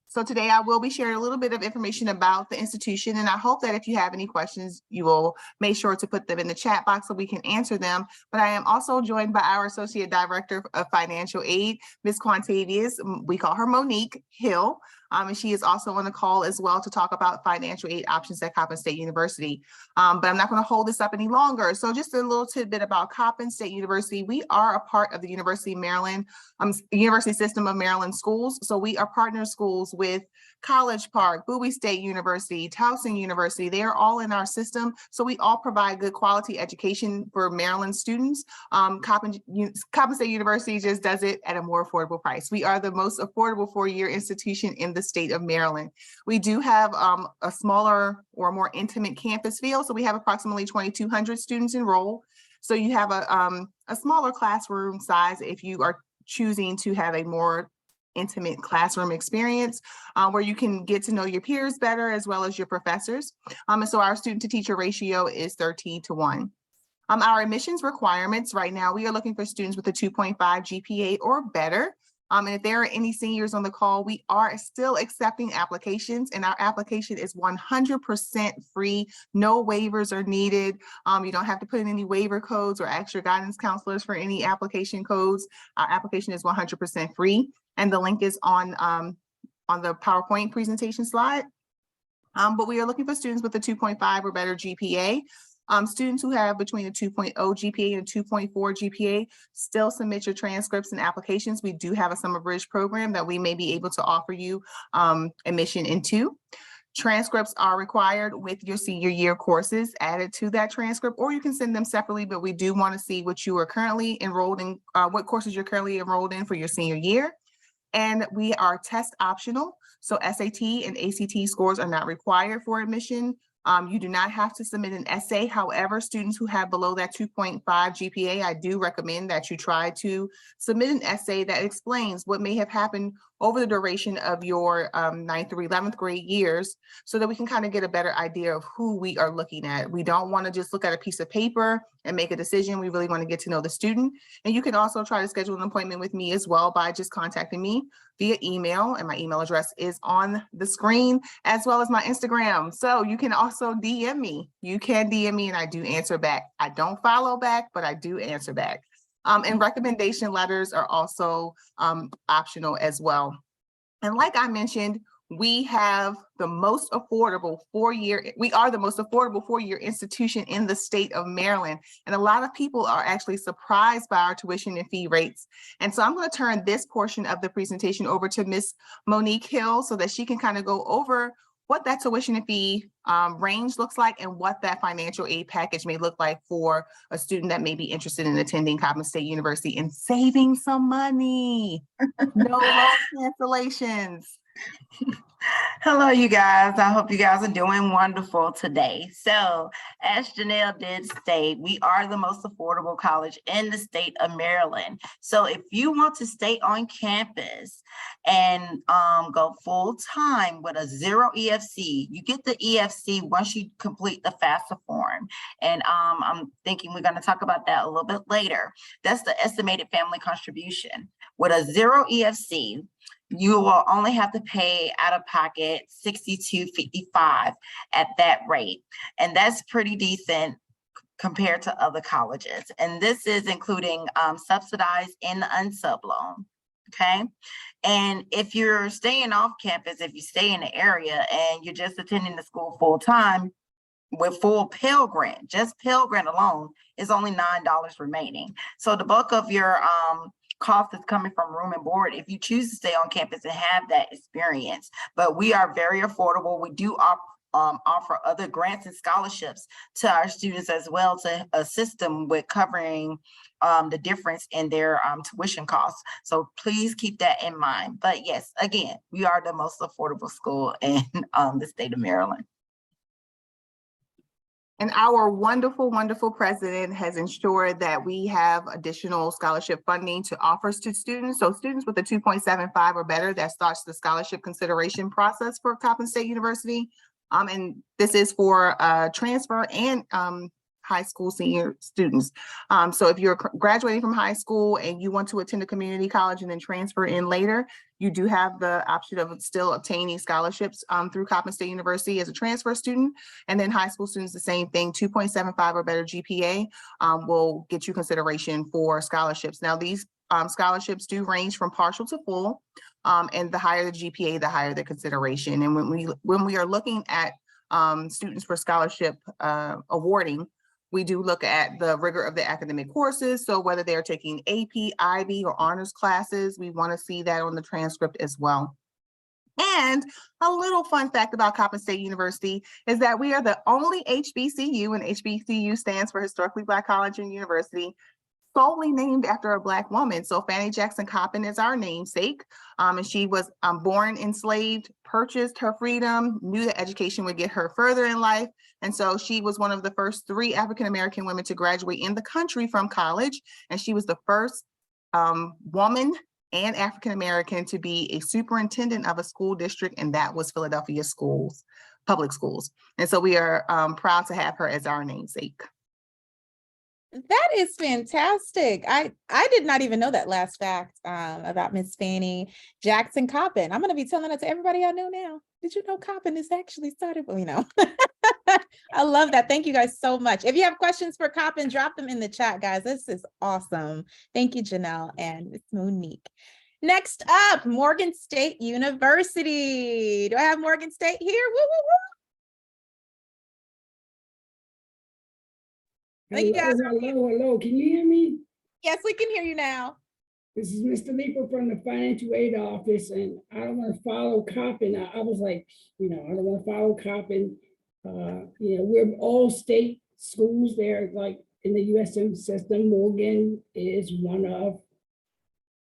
Speaker 3: So today I will be sharing a little bit of information about the institution, and I hope that if you have any questions, you will make sure to put them in the chat box so we can answer them. But I am also joined by our Associate Director of Financial Aid, Ms. Quantavious, we call her Monique Hill. And she is also on the call as well to talk about financial aid options at Coppin State University. But I'm not going to hold this up any longer. So just a little tidbit about Coppin State University. We are a part of the University of Maryland, University System of Maryland schools. So we are partner schools with College Park, Bowie State University, Towson University. They are all in our system. So we all provide good quality education for Maryland students. Coppin State University just does it at a more affordable price. We are the most affordable four-year institution in the state of Maryland. We do have a smaller or more intimate campus feel. So we have approximately 2,200 students enrolled. So you have a smaller classroom size if you are choosing to have a more intimate classroom experience where you can get to know your peers better as well as your professors. And so our student to teacher ratio is 13:1. Our admissions requirements right now, we are looking for students with a 2.5 GPA or better. And if there are any seniors on the call, we are still accepting applications, and our application is 100% free. No waivers are needed. You don't have to put in any waiver codes or ask your guidance counselors for any application codes. Our application is 100% free, and the link is on the PowerPoint presentation slide. But we are looking for students with a 2.5 or better GPA. Students who have between a 2.0 GPA and 2.4 GPA, still submit your transcripts and applications. We do have a summer bridge program that we may be able to offer you admission into. Transcripts are required with your senior year courses added to that transcript, or you can send them separately, but we do want to see what you are currently enrolled in, what courses you're currently enrolled in for your senior year. And we are test optional. So SAT and ACT scores are not required for admission. You do not have to submit an essay. However, students who have below that 2.5 GPA, I do recommend that you try to submit an essay that explains what may have happened over the duration of your 9th through 11th grade years, so that we can kind of get a better idea of who we are looking at. We don't want to just look at a piece of paper and make a decision. We really want to get to know the student. And you can also try to schedule an appointment with me as well by just contacting me via email, and my email address is on the screen, as well as my Instagram. So you can also DM me. You can DM me and I do answer back. I don't follow back, but I do answer back. And recommendation letters are also optional as well. And like I mentioned, we have the most affordable we are the most affordable four-year institution in the state of Maryland. And a lot of people are actually surprised by our tuition and fee rates. And so I'm going to turn this portion of the presentation over to Ms. Monique Hill so that she can kind of go over what that tuition and fee range looks like and what that financial aid package may look like for a student that may be interested in attending Coppin State University and saving some money. No loan cancellations.
Speaker 4: Hello, you guys. I hope you guys are doing wonderful today. So, as Janelle did state, we are the most affordable college in the state of Maryland. So, if you want to stay on campus and go full time with a 0 EFC, you get the EFC once you complete the FAFSA form. And I'm thinking we're going to talk about that a little bit later. That's the estimated family contribution. With a 0 EFC, you will only have to pay out of pocket $62.55 at that rate. And that's pretty decent compared to other colleges. And this is including subsidized and the unsub loan. Okay. And if you're staying off campus, if you stay in the area and you're just attending the school full time with full Pell Grant, just Pell Grant alone is only $9 remaining. So the bulk of your cost is coming from room and board if you choose to stay on campus and have that experience. But we are very affordable. We do offer other grants and scholarships to our students as well to assist them with covering the difference in their tuition costs. So please keep that in mind. But yes, again, we are the most affordable school in the state of Maryland.
Speaker 3: And our wonderful, wonderful president has ensured that we have additional scholarship funding to offer to students. So students with a 2.75 or better, that starts the scholarship consideration process for Coppin State University. And this is for transfer and high school senior students. So if you're graduating from high school and you want to attend a community college and then transfer in later, you do have the option of still obtaining scholarships through Coppin State University as a transfer student. And then high school students, the same thing, 2.75 or better GPA will get you consideration for scholarships. Now these scholarships do range from partial to full, and the higher the GPA, the higher the consideration. And when we are looking at students for scholarship awarding, we do look at the rigor of the academic courses. So whether they're taking AP, IB, or honors classes, we want to see that on the transcript as well. And a little fun fact about Coppin State University is that we are the only HBCU, and HBCU stands for Historically Black College and University, solely named after a Black woman. So Fannie Jackson Coppin is our namesake. And she was born enslaved, purchased her freedom, knew that education would get her further in life. And so she was one of the first 3 African-American women to graduate in the country from college. And she was the first woman and African-American to be a superintendent of a school district, and that was Philadelphia schools, public schools. And so we are proud to have her as our namesake.
Speaker 1: That is fantastic. I did not even know that last fact about Miss Fannie Jackson Coppin. I'm going to be telling that to everybody I know now. Did you know Coppin is actually started? Well, you know, I love that. Thank you guys so much. If you have questions for Coppin, drop them in the chat, guys. This is awesome. Thank you, Janelle and Miss Monique. Next up, Morgan State University. Do I have Morgan State here? Woo, woo, woo. Thank you guys.
Speaker 5: Hello. Can you hear me?
Speaker 1: Yes, we can hear you now.
Speaker 5: This is Mr. Leeper from the Financial Aid Office, and I don't want to follow Coppin. I was like, I don't want to follow Coppin. We're all state schools there, like in the USM system. Morgan is one of,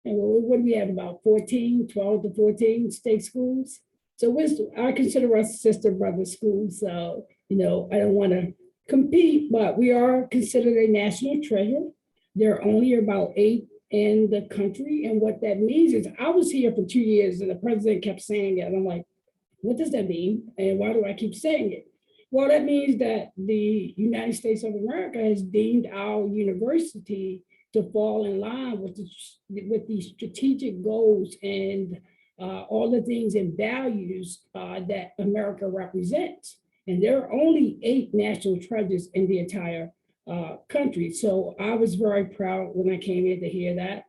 Speaker 5: and what do we have, about 12 to 14 state schools? So I consider us sister brother schools. So, I don't want to compete, but we are considered a national treasure. There are only about 8 in the country. And what that means is I was here for 2 years and the president kept saying it. And I'm like, what does that mean? And why do I keep saying it? Well, that means that the United States of America has deemed our university to fall in line with the strategic goals and all the things and values that America represents. And there are only 8 national treasures in the entire country. So I was very proud when I came in to hear that.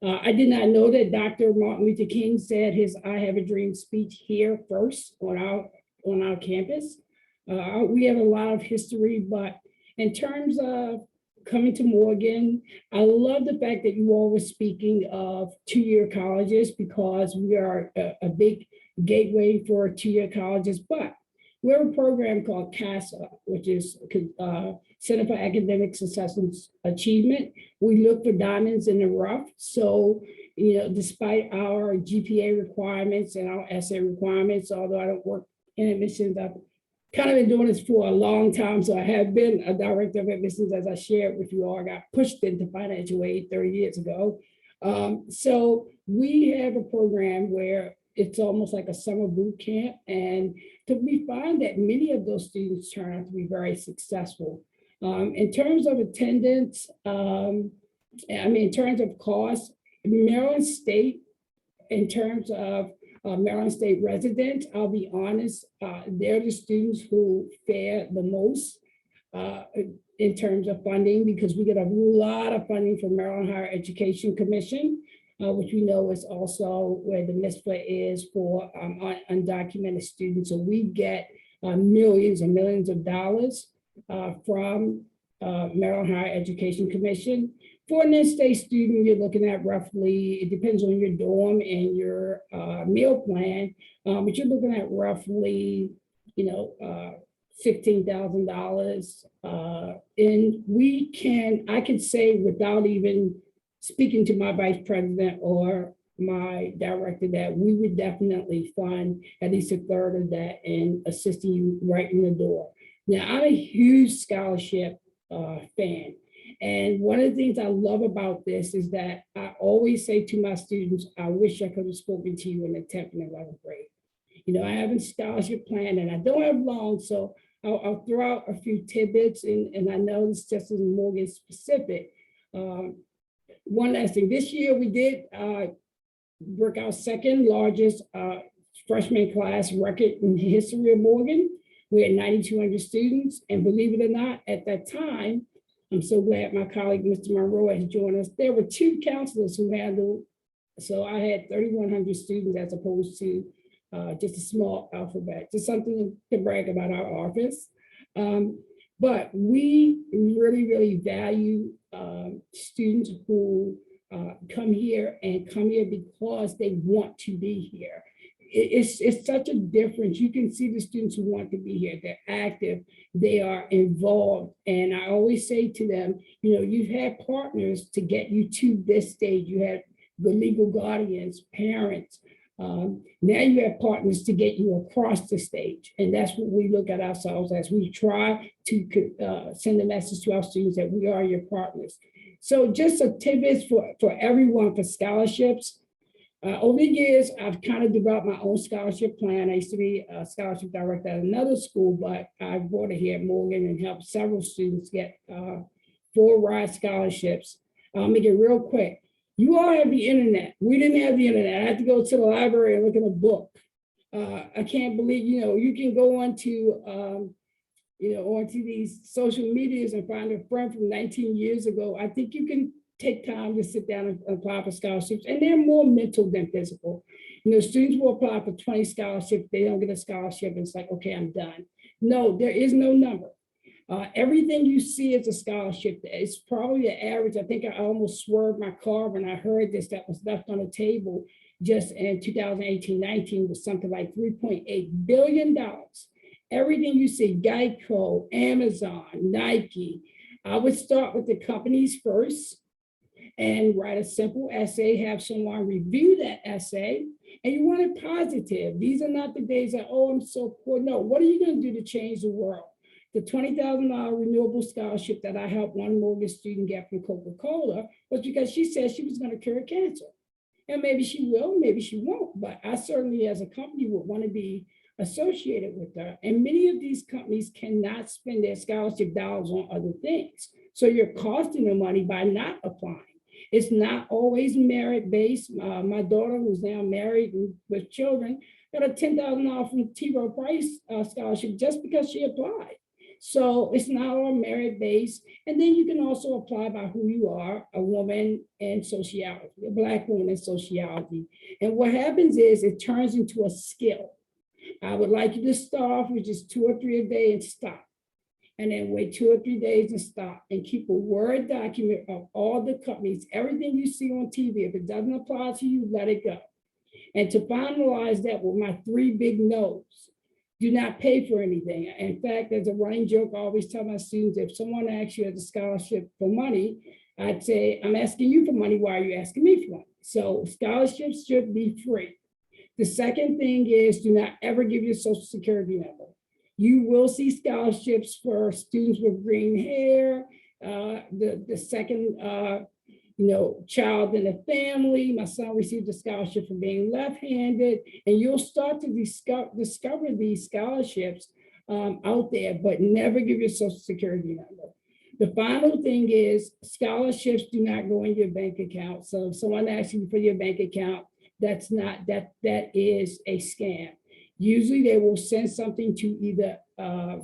Speaker 5: I did not know that Dr. Martin Luther King said his I Have a Dream speech here first on our campus. We have a lot of history, but in terms of coming to Morgan, I love the fact that you all were speaking of 2-year colleges because we are a big gateway for 2-year colleges, but we're a program called CASA, which is Center for Academic Success and Achievement. We look for diamonds in the rough. So, despite our GPA requirements and our essay requirements, although I don't work in admissions, I've kind of been doing this for a long time. So I have been a director of admissions, as I shared with you all. I got pushed into financial aid 30 years ago. So we have a program where it's almost like a summer boot camp. And we find that many of those students turn out to be very successful. In terms of attendance, in terms of cost, Maryland State, in terms of Maryland State residents, I'll be honest, they're the students who fare the most in terms of funding because we get a lot of funding from Maryland Higher Education Commission. which we know is also where the misfit is for undocumented students. So we get millions and millions of dollars from Maryland Higher Education Commission. For an in-state student, you're looking at roughly, it depends on your dorm and your meal plan, but you're looking at roughly, $15,000. And I can say without even speaking to my vice president or my director that we would definitely fund at least a third of that and assisting you right in the door. Now, I'm a huge scholarship fan. And one of the things I love about this is that I always say to my students, I wish I could have spoken to you in the 10th and 11th grade. I have a scholarship plan and I don't have long, so I'll throw out a few tidbits, and I know this just is Morgan specific. One last thing, this year we did work our second largest freshman class record in the history of Morgan. We had 9,200 students, and believe it or not, at that time, I'm so glad my colleague, Mr. Monroe, has joined us. There were 2 counselors who handled, so I had 3,100 students as opposed to just a small alphabet, just something to brag about our office. But we really, really value students who come here because they want to be here. It's such a difference. You can see the students who want to be here. They're active, they are involved. And I always say to them, you've had partners to get you to this stage. You had the legal guardians, parents. Now you have partners to get you across the stage. And that's what we look at ourselves as. We try to send a message to our students that we are your partners. So just a tidbits for everyone for scholarships. Over the years, I've kind of developed my own scholarship plan. I used to be a scholarship director at another school, but I brought it here at Morgan and helped several students get full ride scholarships. I'll make it real quick. You all have the internet. We didn't have the internet. I had to go to the library and look at a book. I can't believe, you can go onto these social medias and find a friend from 19 years ago. I think you can take time to sit down and apply for scholarships, and they're more mental than physical. Students will apply for 20 scholarships. They don't get a scholarship. It's like, okay, I'm done. No, there is no number. Everything you see is a scholarship. It's probably the average. I think I almost swerved my car when I heard this that was left on the table just in 2018-19 was something like $3.8 billion. Everything you see, Geico, Amazon, Nike. I would start with the companies first and write a simple essay, have someone review that essay, and you want it positive. These are not the days that, oh, I'm so poor. No, what are you going to do to change the world? The $20,000 renewable scholarship that I helped one Morgan student get from Coca-Cola was because she said she was going to cure cancer. And maybe she will, maybe she won't, but I certainly as a company would want to be associated with her. And many of these companies cannot spend their scholarship dollars on other things. So you're costing them money by not applying. It's not always merit-based. My daughter, who's now married and with children, got a $10,000 from T. Rowe Price scholarship just because she applied. So it's not all merit-based. And then you can also apply by who you are, a woman in sociology, a Black woman in sociology. And what happens is it turns into a skill. I would like you to start off with just 2 or 3 a day and stop. And then wait 2 or 3 days and stop, and keep a Word document of all the companies, everything you see on TV. If it doesn't apply to you, let it go. And to finalize that with my 3 big no's, do not pay for anything. In fact, there's a running joke I always tell my students, if someone asks you as a scholarship for money, I'd say, I'm asking you for money, why are you asking me for money? So scholarships should be free. The second thing is, do not ever give your social security number. You will see scholarships for students with green hair, the second child in the family. My son received a scholarship for being left-handed, and you'll start to discover these scholarships out there, but never give your social security number. The final thing is scholarships do not go in your bank account. So if someone asks you for your bank account, that is a scam. Usually they will send something to either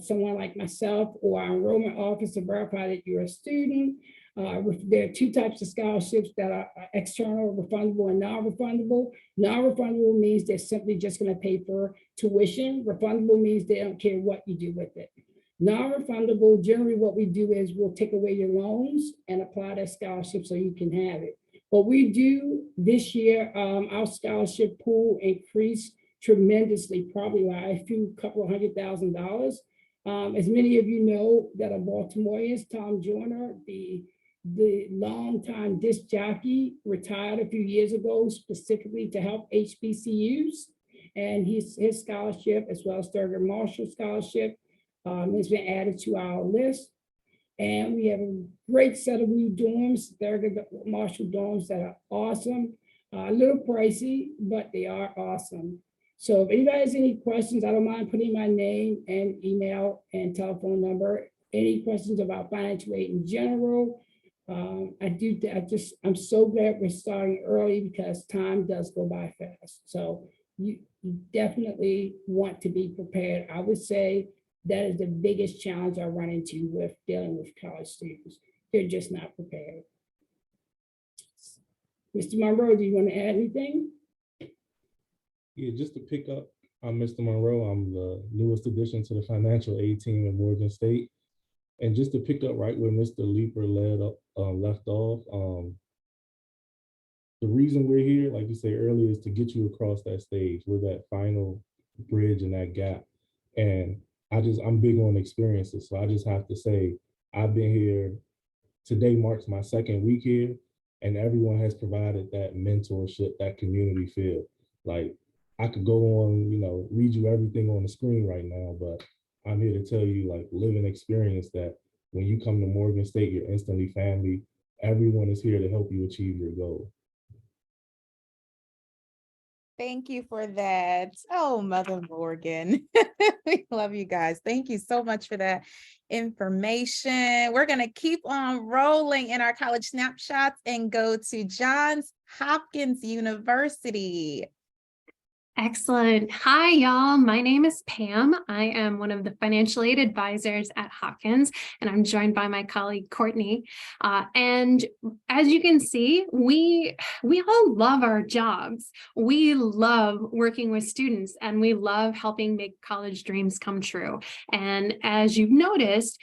Speaker 5: someone like myself or our enrollment office to verify that you're a student. There are two types of scholarships that are external, refundable, and non-refundable. Non-refundable means they're simply just going to pay for tuition. Refundable means they don't care what you do with it. Non-refundable, generally what we do is we'll take away your loans and apply that scholarship so you can have it. What we do this year, our scholarship pool increased tremendously, probably by a couple of $100,000. As many of you know that are Baltimoreans, Tom Joyner, the longtime disc jockey, retired a few years ago specifically to help HBCUs, and his scholarship, as well as Thurgood Marshall scholarship, has been added to our list. And we have a great set of new dorms, Thurgood Marshall dorms that are awesome, a little pricey, but they are awesome. So if anybody has any questions, I don't mind putting my name and email and telephone number. Any questions about financial aid in general? I'm so glad we're starting early because time does go by fast. So you definitely want to be prepared. I would say that is the biggest challenge I run into with dealing with college students. They're just not prepared. Mr. Monroe, do you want to add anything?
Speaker 6: Yeah, just to pick up on Mr. Monroe, I'm the newest addition to the financial aid team at Morgan State. And just to pick up right where Mr. Leeper left off, the reason we're here, like you said earlier, is to get you across that stage. We're that final bridge and that gap. And I'm big on experiences. So I just have to say, I've been here, today marks my second week here, and everyone has provided that mentorship, that community feel. Like I could go on, read you everything on the screen right now, but I'm here to tell you, like, living experience that when you come to Morgan State, you're instantly family. Everyone is here to help you achieve your goal.
Speaker 1: Thank you for that. Oh, Mother Morgan. We love you guys. Thank you so much for that information. We're going to keep on rolling in our college snapshots and go to Johns Hopkins University.
Speaker 7: Excellent. Hi, y'all. My name is Pam. I am one of the financial aid advisors at Hopkins, and I'm joined by my colleague, Courtney. And as you can see, we all love our jobs. We love working with students, and we love helping make college dreams come true. And as you've noticed,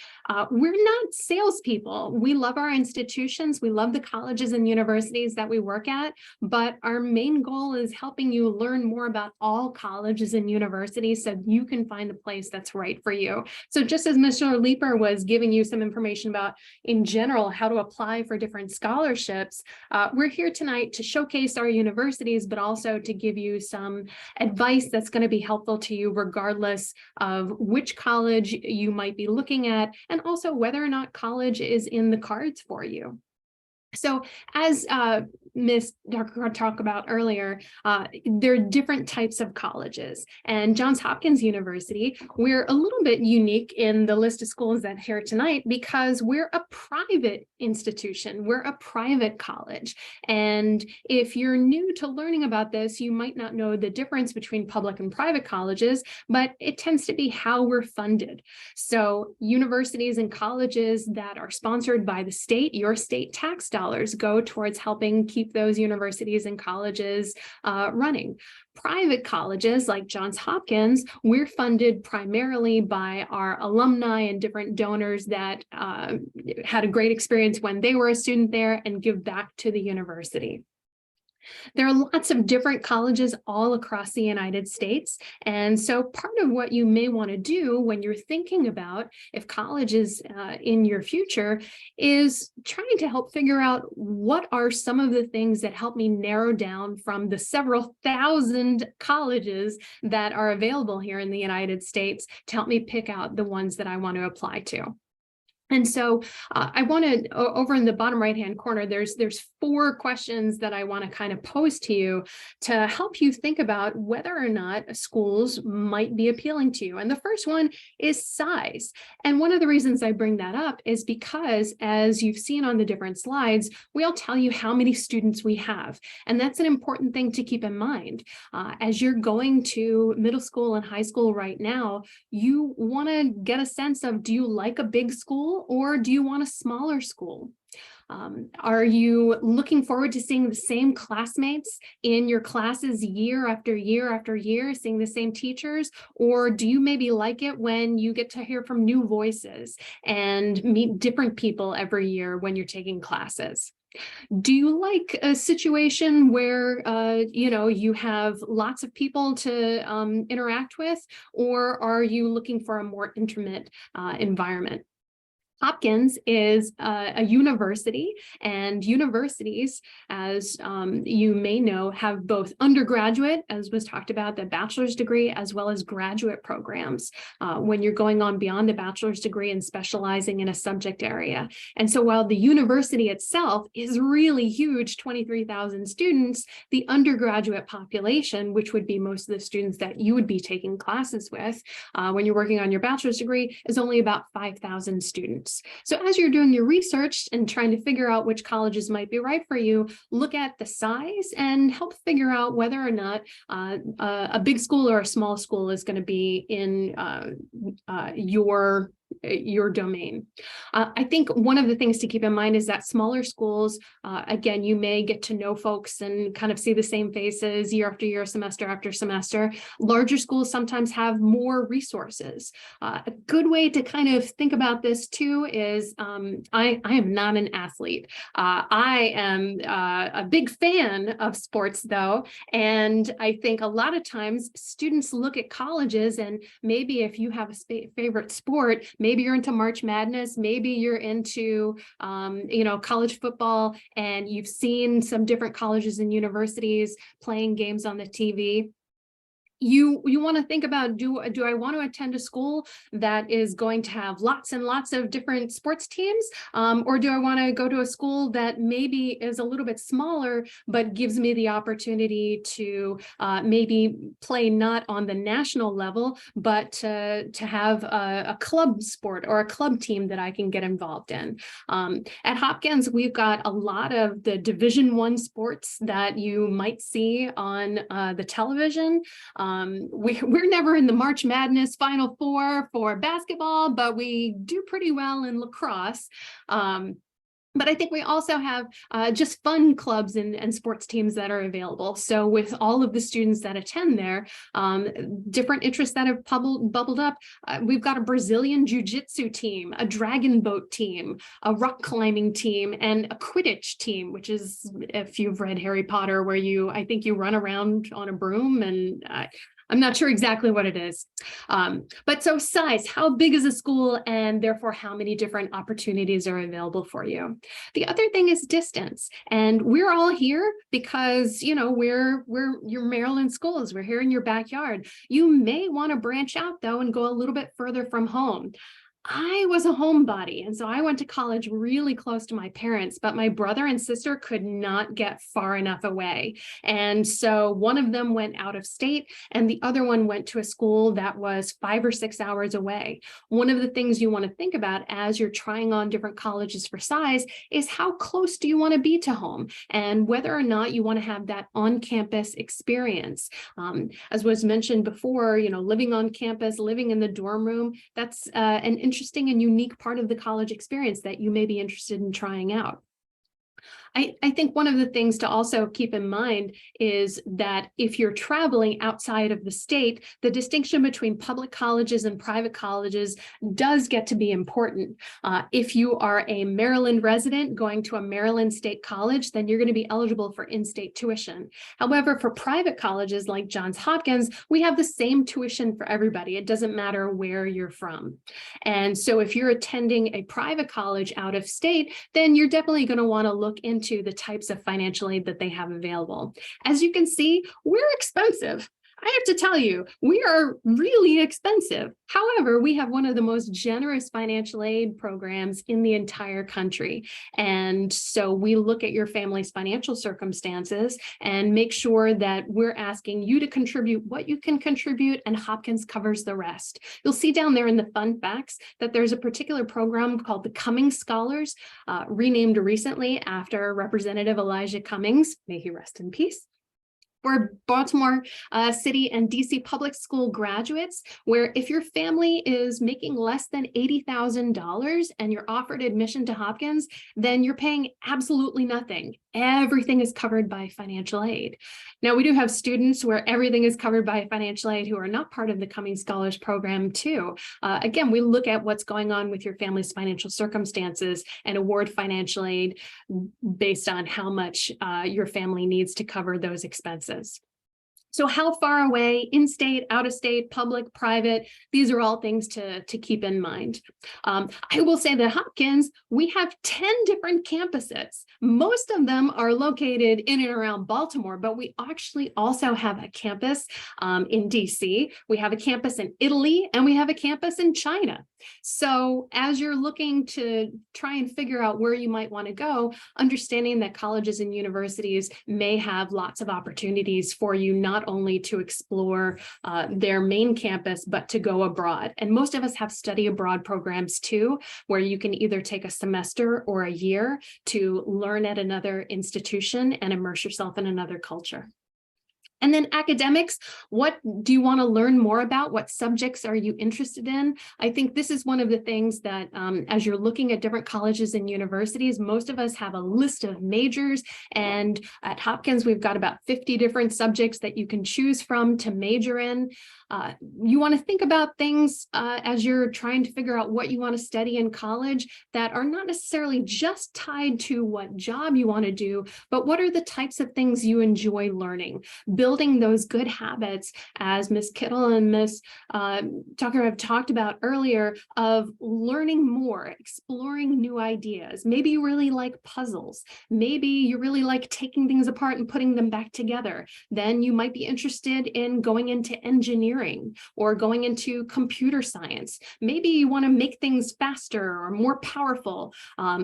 Speaker 7: we're not salespeople. We love our institutions. We love the colleges and universities that we work at, but our main goal is helping you learn more about all colleges and universities so you can find the place that's right for you. So just as Mr. Leeper was giving you some information about, in general, how to apply for different scholarships, we're here tonight to showcase our universities, but also to give you some advice that's going to be helpful to you regardless of which college you might be looking at, and also whether or not college is in the cards for you. So as Ms. Darker talked about earlier, there are different types of colleges, and Johns Hopkins University, we're a little bit unique in the list of schools that are here tonight because we're a private institution. We're a private college. And if you're new to learning about this, you might not know the difference between public and private colleges, but it tends to be how we're funded. So universities and colleges that are sponsored by the state, your state tax dollars, go towards helping keep those universities and colleges running. Private colleges like Johns Hopkins, we're funded primarily by our alumni and different donors that had a great experience when they were a student there and give back to the university. There are lots of different colleges all across the United States. And so part of what you may want to do when you're thinking about if college is in your future is trying to help figure out what are some of the things that help me narrow down from the several thousand colleges that are available here in the United States to help me pick out the ones that I want to apply to. And so I wanted, over in the bottom right-hand corner, there's 4 questions that I want to kind of pose to you to help you think about whether or not schools might be appealing to you. And the first one is size. And one of the reasons I bring that up is because, as you've seen on the different slides, we'll tell you how many students we have. And that's an important thing to keep in mind. As you're going to middle school and high school right now, you want to get a sense of, do you like a big school? school, or do you want a smaller school? Are you looking forward to seeing the same classmates in your classes year after year after year, seeing the same teachers? Or do you maybe like it when you get to hear from new voices and meet different people every year when you're taking classes? Do you like a situation where, you have lots of people to interact with, or are you looking for a more intimate environment? Hopkins is a university, and universities, as you may know, have both undergraduate, as was talked about, the bachelor's degree, as well as graduate programs when you're going on beyond the bachelor's degree and specializing in a subject area. And so while the university itself is really huge, 23,000 students, the undergraduate population, which would be most of the students that you would be taking classes with when you're working on your bachelor's degree, is only about 5,000 students. So as you're doing your research and trying to figure out which colleges might be right for you, look at the size and help figure out whether or not a big school or a small school is going to be in your domain. I think one of the things to keep in mind is that smaller schools, again, you may get to know folks and kind of see the same faces year after year, semester after semester. Larger schools sometimes have more resources. A good way to kind of think about this too is I am not an athlete. I am a big fan of sports though, and I think a lot of times students look at colleges, and maybe if you have a favorite sport, maybe you're into March Madness, maybe you're into, college football, and you've seen some different colleges and universities playing games on the TV. You want to think about, do I want to attend a school that is going to have lots and lots of different sports teams, or do I want to go to a school that maybe is a little bit smaller but gives me the opportunity to maybe play not on the national level, but to have a club sport or a club team that I can get involved in? At Hopkins, we've got a lot of the Division I sports that you might see on the television. We're never in the March Madness Final Four for basketball, but we do pretty well in lacrosse. But I think we also have just fun clubs and sports teams that are available. So with all of the students that attend there, different interests that have bubbled up, we've got a Brazilian Jiu-Jitsu team, a dragon boat team, a rock climbing team, and a Quidditch team, which is, if you've read Harry Potter, where I think you run around on a broom, and I'm not sure exactly what it is. But so size, how big is a school, and therefore how many different opportunities are available for you? The other thing is distance. And we're all here because, we're your Maryland schools. We're here in your backyard. You may want to branch out though and go a little bit further from home. I was a homebody, and so I went to college really close to my parents, but my brother and sister could not get far enough away. And so one of them went out of state, and the other one went to a school that was 5 or 6 hours away. One of the things you want to think about as you're trying on different colleges for size is how close do you want to be to home, and whether or not you want to have that on-campus experience. As was mentioned before, living on campus, living in the dorm room, that's an interesting and unique part of the college experience that you may be interested in trying out. I think one of the things to also keep in mind is that if you're traveling outside of the state, the distinction between public colleges and private colleges does get to be important. If you are a Maryland resident going to a Maryland state college, then you're going to be eligible for in-state tuition. However, for private colleges like Johns Hopkins, we have the same tuition for everybody. It doesn't matter where you're from. And so if you're attending a private college out of state, then you're definitely going to want to look into the types of financial aid that they have available. As you can see, we're expensive. I have to tell you, we are really expensive. However, we have one of the most generous financial aid programs in the entire country. And so we look at your family's financial circumstances and make sure that we're asking you to contribute what you can contribute, and Hopkins covers the rest. You'll see down there in the fun facts that there's a particular program called the Cummings Scholars, renamed recently after Representative Elijah Cummings, may he rest in peace. for Baltimore City and DC public school graduates, where if your family is making less than $80,000 and you're offered admission to Hopkins, then you're paying absolutely nothing. Everything is covered by financial aid. Now, we do have students where everything is covered by financial aid who are not part of the Cummings Scholars Program too. Again, we look at what's going on with your family's financial circumstances and award financial aid based on how much your family needs to cover those expenses. So how far away, in-state, out-of-state, public, private, these are all things to keep in mind. I will say that Hopkins, we have 10 different campuses. Most of them are located in and around Baltimore, but we actually also have a campus in DC. We have a campus in Italy, and we have a campus in China. So as you're looking to try and figure out where you might want to go, understanding that colleges and universities may have lots of opportunities for you, not only to explore their main campus, but to go abroad. And most of us have study abroad programs too, where you can either take a semester or a year to learn at another institution and immerse yourself in another culture. And then academics, what do you want to learn more about? What subjects are you interested in? I think this is one of the things that as you're looking at different colleges and universities, most of us have a list of majors. And at Hopkins, we've got about 50 different subjects that you can choose from to major in. You want to think about things as you're trying to figure out what you want to study in college that are not necessarily just tied to what job you want to do, but what are the types of things you enjoy learning? Building those good habits, as Ms. Kittle and Ms. Tucker have talked about earlier, of learning more, exploring new ideas. Maybe you really like puzzles. Maybe you really like taking things apart and putting them back together. Then you might be interested in going into engineering or going into computer science. Maybe you want to make things faster or more powerful.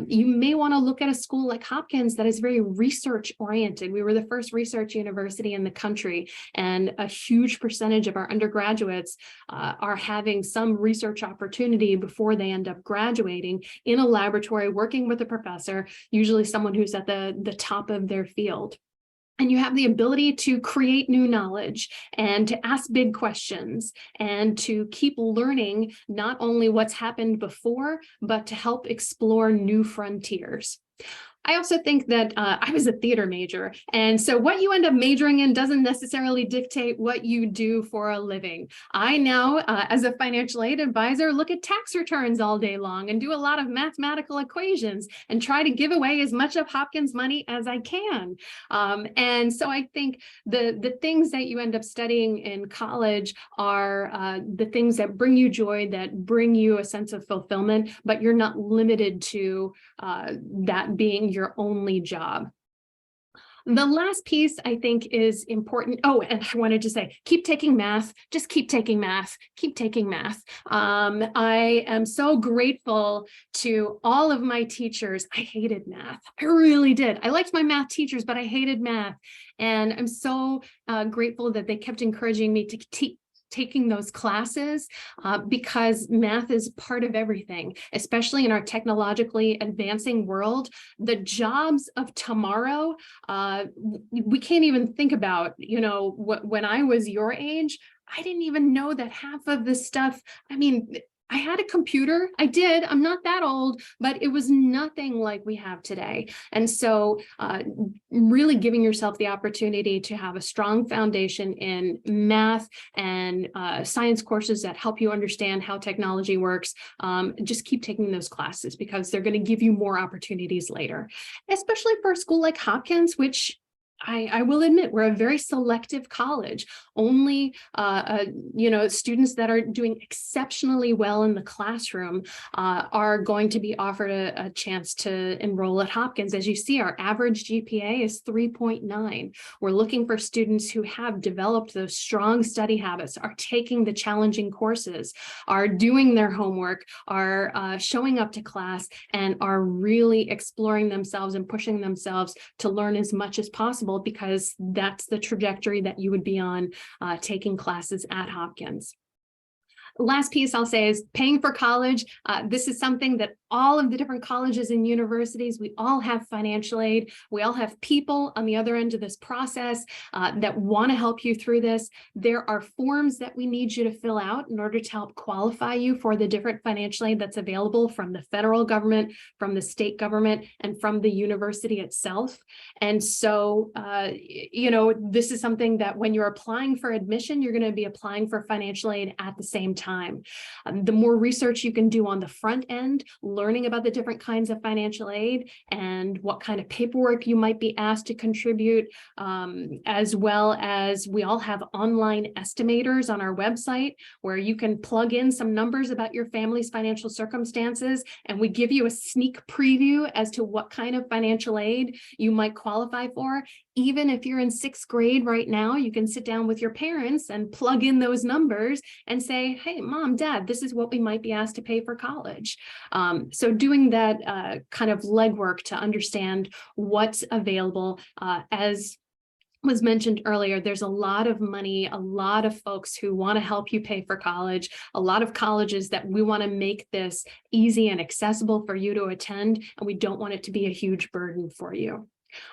Speaker 7: You may want to look at a school like Hopkins that is very research oriented. We were the first research university in the country, and a huge percentage of our undergraduates are having some research opportunity before they end up graduating in a laboratory, working with a professor, usually someone who's at the top of their field. And you have the ability to create new knowledge and to ask big questions and to keep learning not only what's happened before, but to help explore new frontiers. I also think that I was a theater major, and so what you end up majoring in doesn't necessarily dictate what you do for a living. I now, as a financial aid advisor, look at tax returns all day long and do a lot of mathematical equations and try to give away as much of Hopkins money as I can. And so I think the things that you end up studying in college are the things that bring you joy, that bring you a sense of fulfillment, but you're not limited to that being your only job. The last piece I think is important. Oh, and I wanted to say, keep taking math, just keep taking math, keep taking math. I am so grateful to all of my teachers. I hated math. I really did. I liked my math teachers, but I hated math. And I'm so grateful that they kept encouraging me to taking those classes because math is part of everything, especially in our technologically advancing world. The jobs of tomorrow, we can't even think about, when I was your age, I didn't even know that half of this stuff, I had a computer. I did. I'm not that old, but it was nothing like we have today. And so really giving yourself the opportunity to have a strong foundation in math and science courses that help you understand how technology works. Just keep taking those classes because they're going to give you more opportunities later, especially for a school like Hopkins, which I will admit, we're a very selective college. Only, students that are doing exceptionally well in the classroom are going to be offered a chance to enroll at Hopkins. As you see, our average GPA is 3.9. We're looking for students who have developed those strong study habits, are taking the challenging courses, are doing their homework, are showing up to class, and are really exploring themselves and pushing themselves to learn as much as possible, because that's the trajectory that you would be on taking classes at Hopkins. last piece I'll say is paying for college. This is something that all of the different colleges and universities, we all have financial aid. We all have people on the other end of this process that want to help you through this. There are forms that we need you to fill out in order to help qualify you for the different financial aid that's available from the federal government, from the state government, and from the university itself. And so, this is something that when you're applying for admission, you're going to be applying for financial aid at the same time. The more research you can do on the front end, learning about the different kinds of financial aid and what kind of paperwork you might be asked to contribute, as well as we all have online estimators on our website where you can plug in some numbers about your family's financial circumstances, and we give you a sneak preview as to what kind of financial aid you might qualify for. Even if you're in 6th grade right now, you can sit down with your parents and plug in those numbers and say, hey, mom, dad, this is what we might be asked to pay for college. So doing that kind of legwork to understand what's available, as was mentioned earlier, there's a lot of money, a lot of folks who want to help you pay for college, a lot of colleges that we want to make this easy and accessible for you to attend, and we don't want it to be a huge burden for you.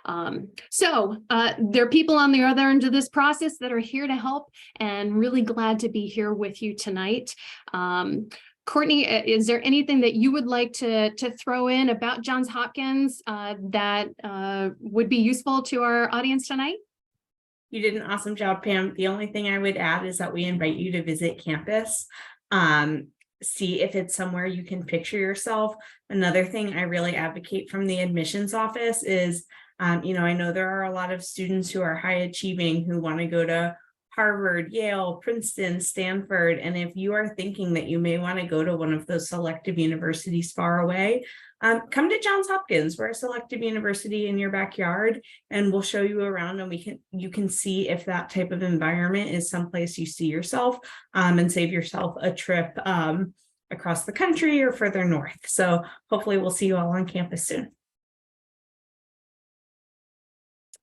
Speaker 7: There are people on the other end of this process that are here to help, and really glad to be here with you tonight. Courtney, is there anything that you would like to throw in about Johns Hopkins that would be useful to our audience tonight?
Speaker 8: You did an awesome job, Pam. The only thing I would add is that we invite you to visit campus. See if it's somewhere you can picture yourself. Another thing I really advocate from the admissions office is, I know there are a lot of students who are high achieving who want to go to Harvard, Yale, Princeton, Stanford. And if you are thinking that you may want to go to one of those selective universities far away, come to Johns Hopkins. We're a selective university in your backyard, and we'll show you around, and you can see if that type of environment is someplace you see yourself, and save yourself a trip across the country or further north. So hopefully we'll see you all on campus soon.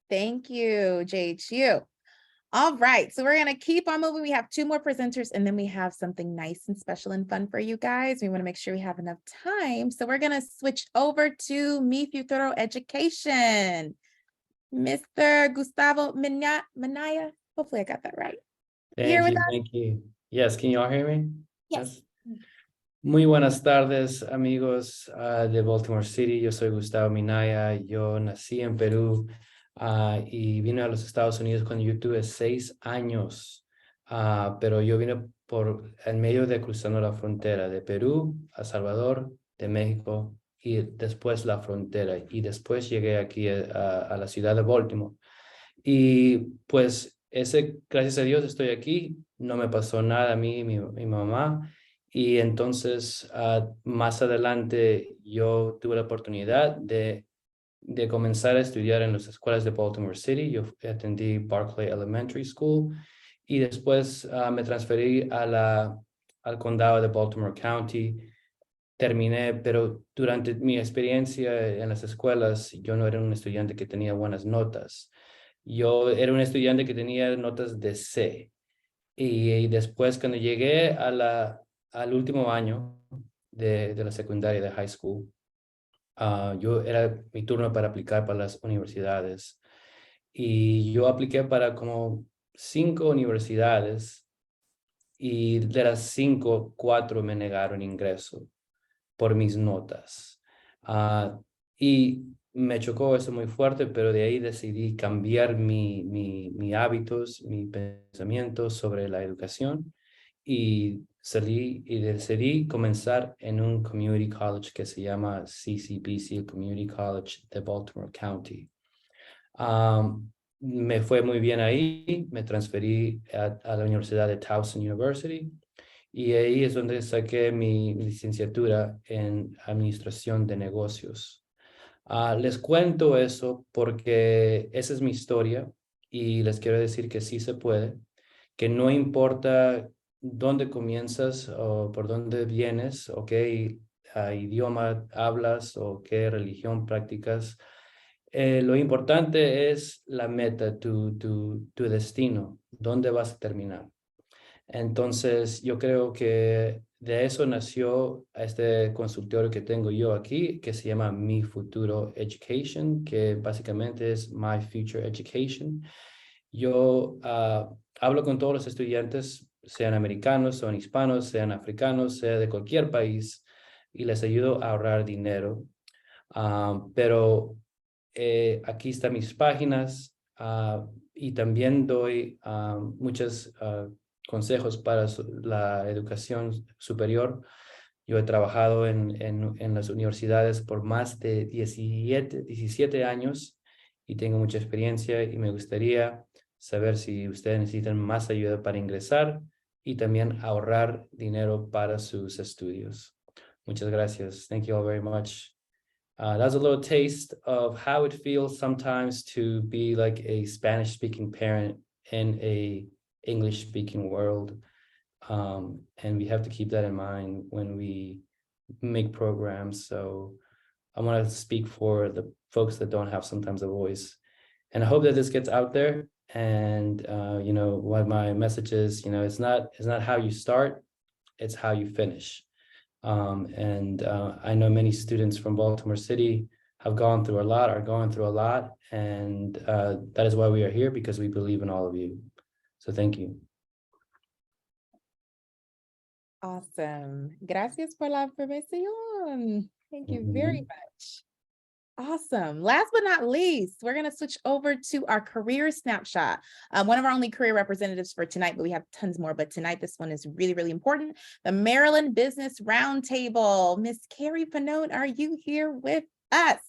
Speaker 1: Thank you, JHU. All right, so we're going to keep on moving. We have 2 more presenters, and then we have something nice and special and fun for you guys. We want to make sure we have enough time. So we're going to switch over to Mi Futuro Education. Mr. Gustavo Minaya. Hopefully I got that right.
Speaker 9: Thank you. Yes, can you all hear me?
Speaker 1: Yes.
Speaker 9: Muy buenas tardes, amigos de Baltimore City. Yo soy Gustavo Minaya. Yo nací en Perú. Y vine a los Estados Unidos cuando yo tuve 6 años, pero yo vine por el medio de cruzando la frontera de Perú a Salvador, de México y después la frontera, y después llegué aquí a la ciudad de Baltimore. Y pues gracias a Dios estoy aquí, no me pasó nada a mí y mi mamá, y entonces más adelante yo tuve la oportunidad de comenzar a estudiar en las escuelas de Baltimore City. Yo atendí Barclay Elementary School y después me transferí al condado de Baltimore County. Terminé, pero durante mi experiencia en las escuelas, yo no era un estudiante que tenía buenas notas. Yo era un estudiante que tenía notas de C. Y después, cuando llegué al último año de la secundaria, de high school, era mi turno para aplicar para las universidades, y yo apliqué para como 5 universidades, y de las 5, 4 me negaron ingreso por mis notas. Y me chocó eso muy fuerte, pero de ahí decidí cambiar mi hábitos, mi pensamiento sobre la educación, y decidí comenzar en un community college que se llama CCBC, el Community College de Baltimore County. Me fue muy bien ahí, me transferí a la Universidad de Towson University, y ahí es donde saqué mi licenciatura en Administración de Negocios. Les cuento eso porque esa es mi historia, y les quiero decir que sí se puede, que no importa dónde comienzas o por dónde vienes o qué idioma hablas o qué religión practicas. Lo importante es la meta, tu destino, dónde vas a terminar. Entonces, yo creo que de eso nació este consultorio que tengo yo aquí, que se llama Mi Futuro Education, que básicamente es My Future Education. Yo hablo con todos los estudiantes, sean americanos, sean hispanos, sean africanos, sea de cualquier país, y les ayudo a ahorrar dinero. Pero aquí están mis páginas y también doy muchos consejos para la educación superior. Yo he trabajado en las universidades por más de 17 años y tengo mucha experiencia y me gustaría saber si ustedes necesitan más ayuda para ingresar y también ahorrar dinero para sus estudios. Muchas gracias. Thank you all very much. That's a little taste of how it feels sometimes to be like a Spanish-speaking parent in a English-speaking world. And we have to keep that in mind when we make programs. So I want to speak for the folks that don't have sometimes a voice. And I hope that this gets out there. And you know, what my message is, you know, it's not how you start, it's how you finish. I know many students from Baltimore City have gone through a lot, are going through a lot, and that is why we are here, because we believe in all of you. So thank you.
Speaker 1: Awesome. Gracias por la información. Thank you very much. Awesome. Last but not least, we're going to switch over to our career snapshot. One of our only career representatives for tonight, but we have tons more. But tonight, this one is really, really important. The Maryland Business Roundtable. Miss Carrie Pannone, are you here with us?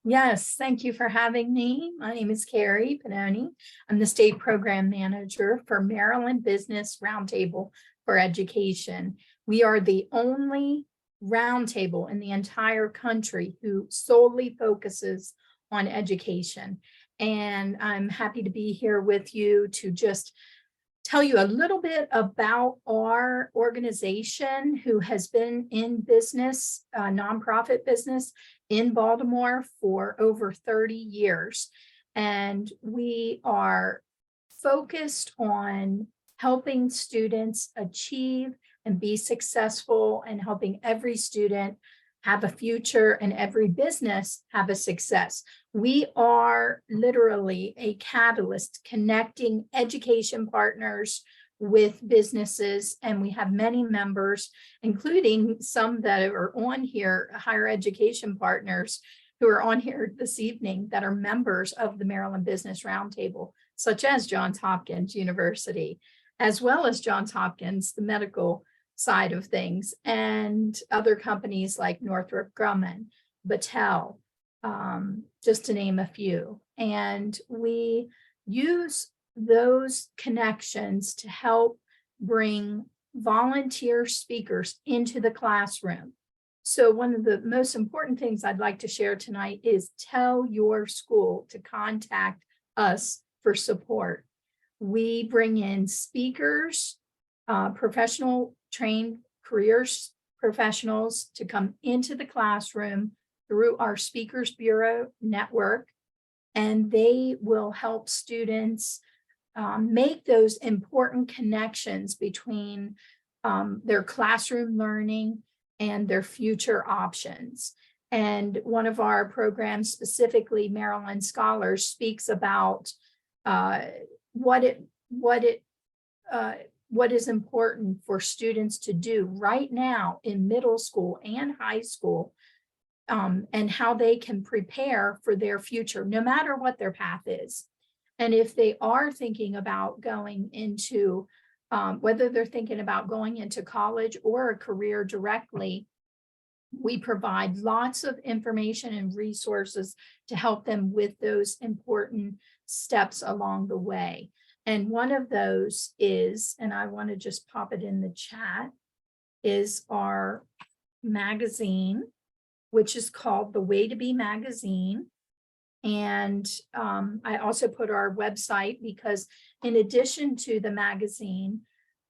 Speaker 10: Yes, thank you for having me. My name is Carrie Pannone. I'm the State Program Manager for Maryland Business Roundtable for Education. We are the only roundtable in the entire country who solely focuses on education. And I'm happy to be here with you to just tell you a little bit about our organization, who has been in business, nonprofit business in Baltimore for over 30 years. And we are focused on helping students achieve and be successful, and helping every student have a future and every business have a success. We are literally a catalyst connecting education partners with businesses, and we have many members, including some that are on here, higher education partners who are on here this evening that are members of the Maryland Business Roundtable, such as Johns Hopkins University, as well as Johns Hopkins, the medical side of things, and other companies like Northrop Grumman, Battelle, just to name a few. And we use those connections to help bring volunteer speakers into the classroom. So one of the most important things I'd like to share tonight is tell your school to contact us for support. We bring in speakers, professional trained careers professionals to come into the classroom through our Speakers Bureau network, and they will help students make those important connections between their classroom learning and their future options. And one of our programs, specifically Maryland Scholars, speaks about what is important for students to do right now in middle school and high school, and how they can prepare for their future, no matter what their path is. And if they are thinking about going into, whether they're thinking about going into college or a career directly, we provide lots of information and resources to help them with those important steps along the way. And one of those is, and I want to just pop it in the chat, is our magazine, which is called The Way to Be Magazine. And I also put our website, because in addition to the magazine,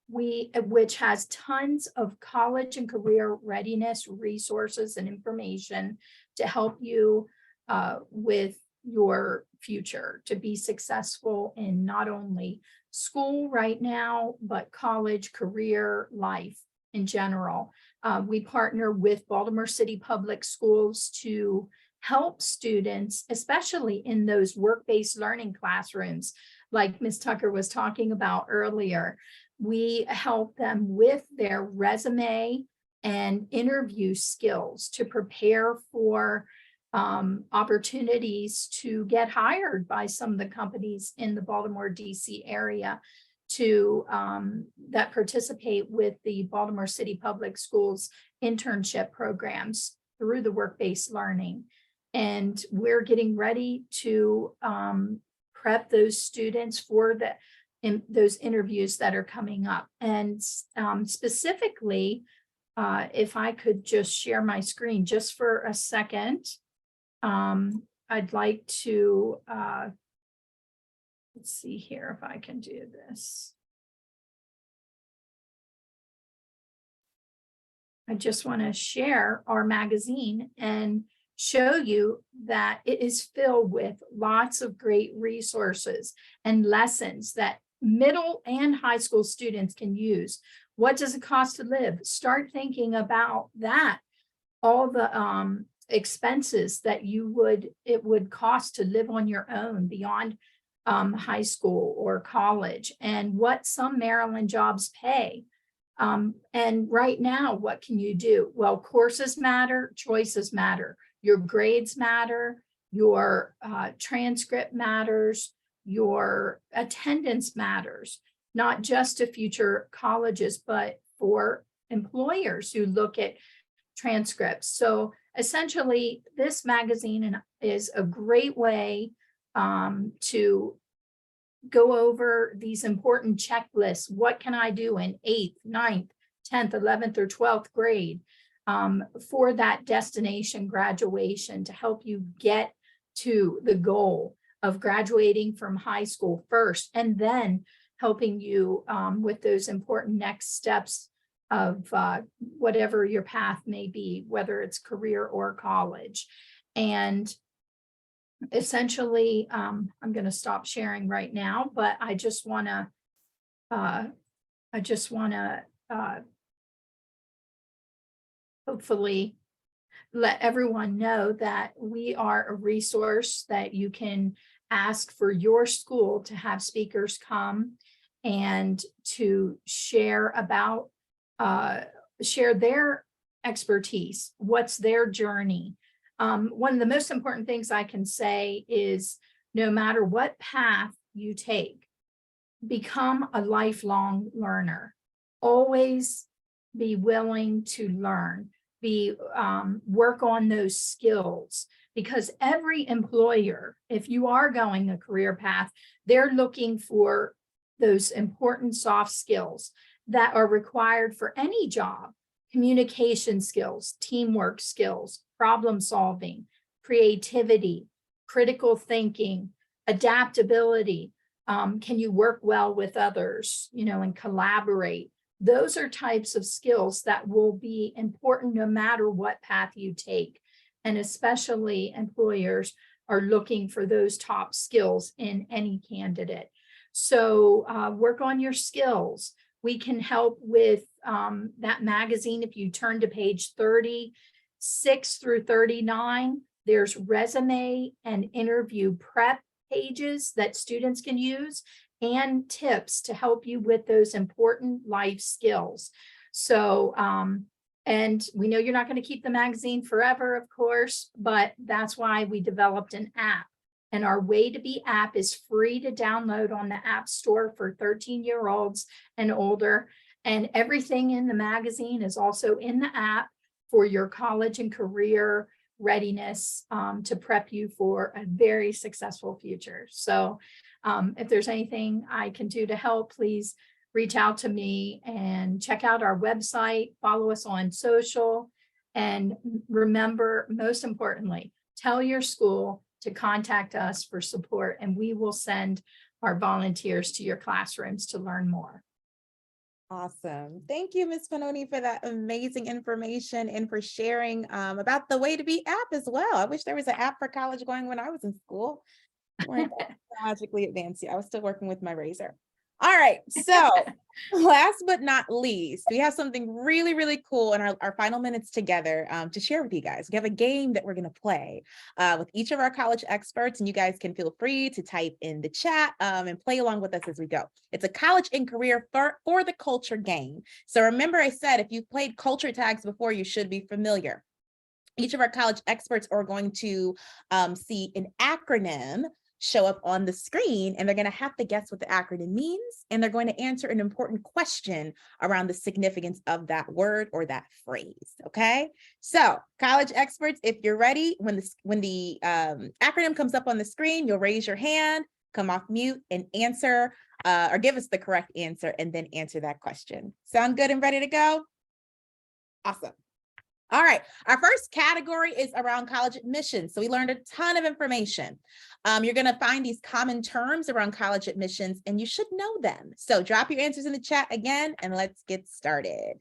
Speaker 10: which has tons of college and career readiness resources and information to help you with your future, to be successful in not only school right now, but college, career, life in general. We partner with Baltimore City Public Schools to help students, especially in those work-based learning classrooms, like Ms. Tucker was talking about earlier. We help them with their resume and interview skills to prepare for opportunities to get hired by some of the companies in the Baltimore DC area to that participate with the Baltimore City Public Schools internship programs through the work-based learning. And we're getting ready to prep those students for those interviews that are coming up. And specifically, if I could just share my screen just for a second, I'd like to, let's see here if I can do this. I just want to share our magazine and show you that it is filled with lots of great resources and lessons that middle and high school students can use. What does it cost to live? Start thinking about that. All the expenses that it would cost to live on your own beyond high school or college, and what some Maryland jobs pay. And right now, what can you do? Well, courses matter, choices matter, your grades matter, your transcript matters, your attendance matters, not just to future colleges, but for employers who look at transcripts. So essentially, this magazine is a great way to go over these important checklists. What can I do in 8th, 9th, 10th, 11th, or 12th grade for that destination graduation to help you get to the goal of graduating from high school first, and then helping you with those important next steps of whatever your path may be, whether it's career or college. And essentially, I'm going to stop sharing right now, but I just want to hopefully let everyone know that we are a resource that you can ask for your school to have speakers come and to share about share their expertise, what's their journey. One of the most important things I can say is no matter what path you take, become a lifelong learner. Always be willing to learn, work on those skills, because every employer, if you are going a career path, they're looking for those important soft skills that are required for any job: communication skills, teamwork skills, problem solving, creativity, critical thinking, adaptability. Can you work well with others, and collaborate? Those are types of skills that will be important no matter what path you take. And especially employers are looking for those top skills in any candidate. So work on your skills. We can help with that magazine. If you turn to page 36 through 39, there's resume and interview prep pages that students can use, and tips to help you with those important life skills. So, and we know you're not going to keep the magazine forever, of course, but that's why we developed an app. And our Way to Be app is free to download on the App Store for 13-year-olds and older. And everything in the magazine is also in the app for your college and career readiness to prep you for a very successful future. So if there's anything I can do to help, please reach out to me and check out our website, follow us on social, and remember, most importantly, tell your school to contact us for support, and we will send our volunteers to your classrooms to learn more.
Speaker 1: Awesome. Thank you, Ms. Fanoni, for that amazing information and for sharing about the Way to Be app as well. I wish there was an app for college going when I was in school. We weren't technologically advanced yet. I was still working with my razor. All right, so last but not least, we have something really, really cool in our final minutes together to share with you guys. We have a game that we're going to play with each of our college experts, and you guys can feel free to type in the chat and play along with us as we go. It's a college and career for the culture game. So remember, I said if you've played culture tags before, you should be familiar. Each of our college experts are going to see an acronym show up on the screen, and they're going to have to guess what the acronym means, and they're going to answer an important question around the significance of that word or that phrase. Okay, so college experts, if you're ready, when the acronym comes up on the screen, you'll raise your hand, come off mute, and answer or give us the correct answer, and then answer that question. Sound good and ready to go? Awesome. All right, our first category is around college admissions. So we learned a ton of information. You're going to find these common terms around college admissions, and you should know them. So drop your answers in the chat again, and let's get started.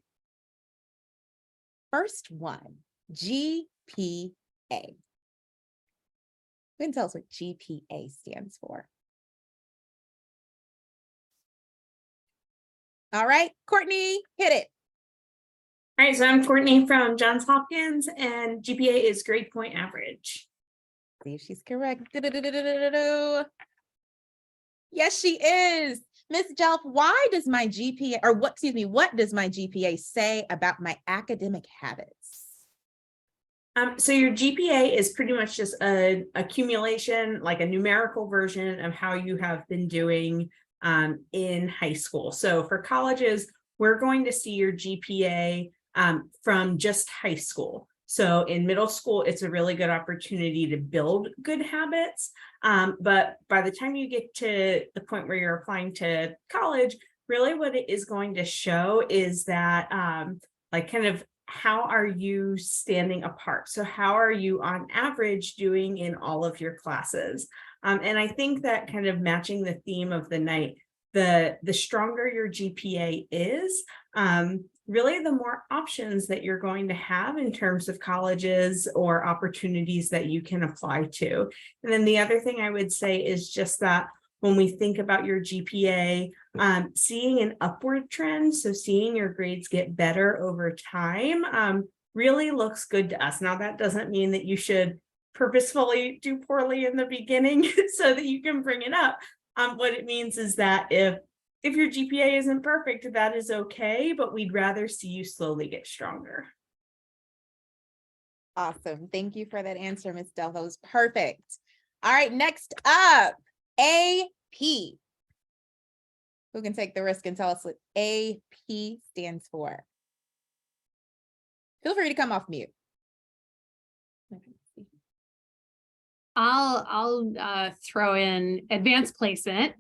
Speaker 1: First one, GPA. You can tell us what GPA stands for. All right, Courtney, hit it.
Speaker 8: All right, so I'm Courtney from Johns Hopkins, and GPA is grade point average.
Speaker 1: See if she's correct. Yes, she is. Ms. Jelf, why does my GPA, or what does my GPA say about my academic habits?
Speaker 8: So your GPA is pretty much just an accumulation, like a numerical version of how you have been doing in high school. So for colleges, we're going to see your GPA from just high school. So in middle school, it's a really good opportunity to build good habits. But by the time you get to the point where you're applying to college, really what it is going to show is that like kind of how are you standing apart? So how are you on average doing in all of your classes? And I think that kind of matching the theme of the night, the stronger your GPA is, really the more options that you're going to have in terms of colleges or opportunities that you can apply to. And then the other thing I would say is just that when we think about your GPA, seeing an upward trend, so seeing your grades get better over time, really looks good to us. Now, that doesn't mean that you should purposefully do poorly in the beginning so that you can bring it up. What it means is that if your GPA isn't perfect, that is okay, but we'd rather see you slowly get stronger.
Speaker 1: Awesome. Thank you for that answer, Ms. Del. That was perfect. All right, next up, AP. Who can take the risk and tell us what AP stands for? Feel free to come off mute.
Speaker 7: I'll throw in advanced placement.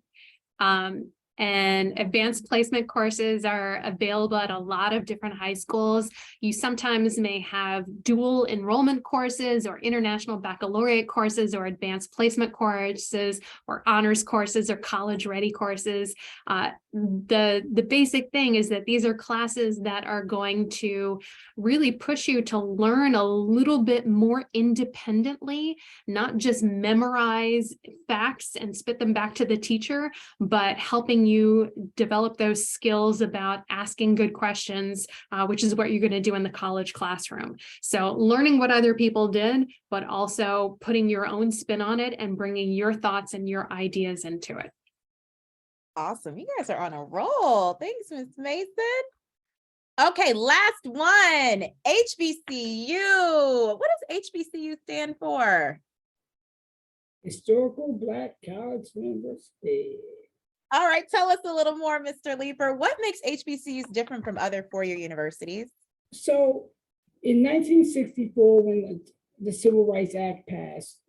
Speaker 7: And advanced placement courses are available at a lot of different high schools. You sometimes may have dual enrollment courses or international baccalaureate courses or advanced placement courses or honors courses or college ready courses. The basic thing is that these are classes that are going to really push you to learn a little bit more independently, not just memorize facts and spit them back to the teacher, but helping you develop those skills about asking good questions, which is what you're going to do in the college classroom. So learning what other people did, but also putting your own spin on it and bringing your thoughts and your ideas into it.
Speaker 1: Awesome. You guys are on a roll. Thanks, Ms. Mason. Okay, last one, HBCU. What does HBCU stand for?
Speaker 5: Historical Black College University.
Speaker 1: All right, tell us a little more, Mr. Leeper. What makes HBCUs different from other four-year universities?
Speaker 5: So in 1964, when the Civil Rights Act passed,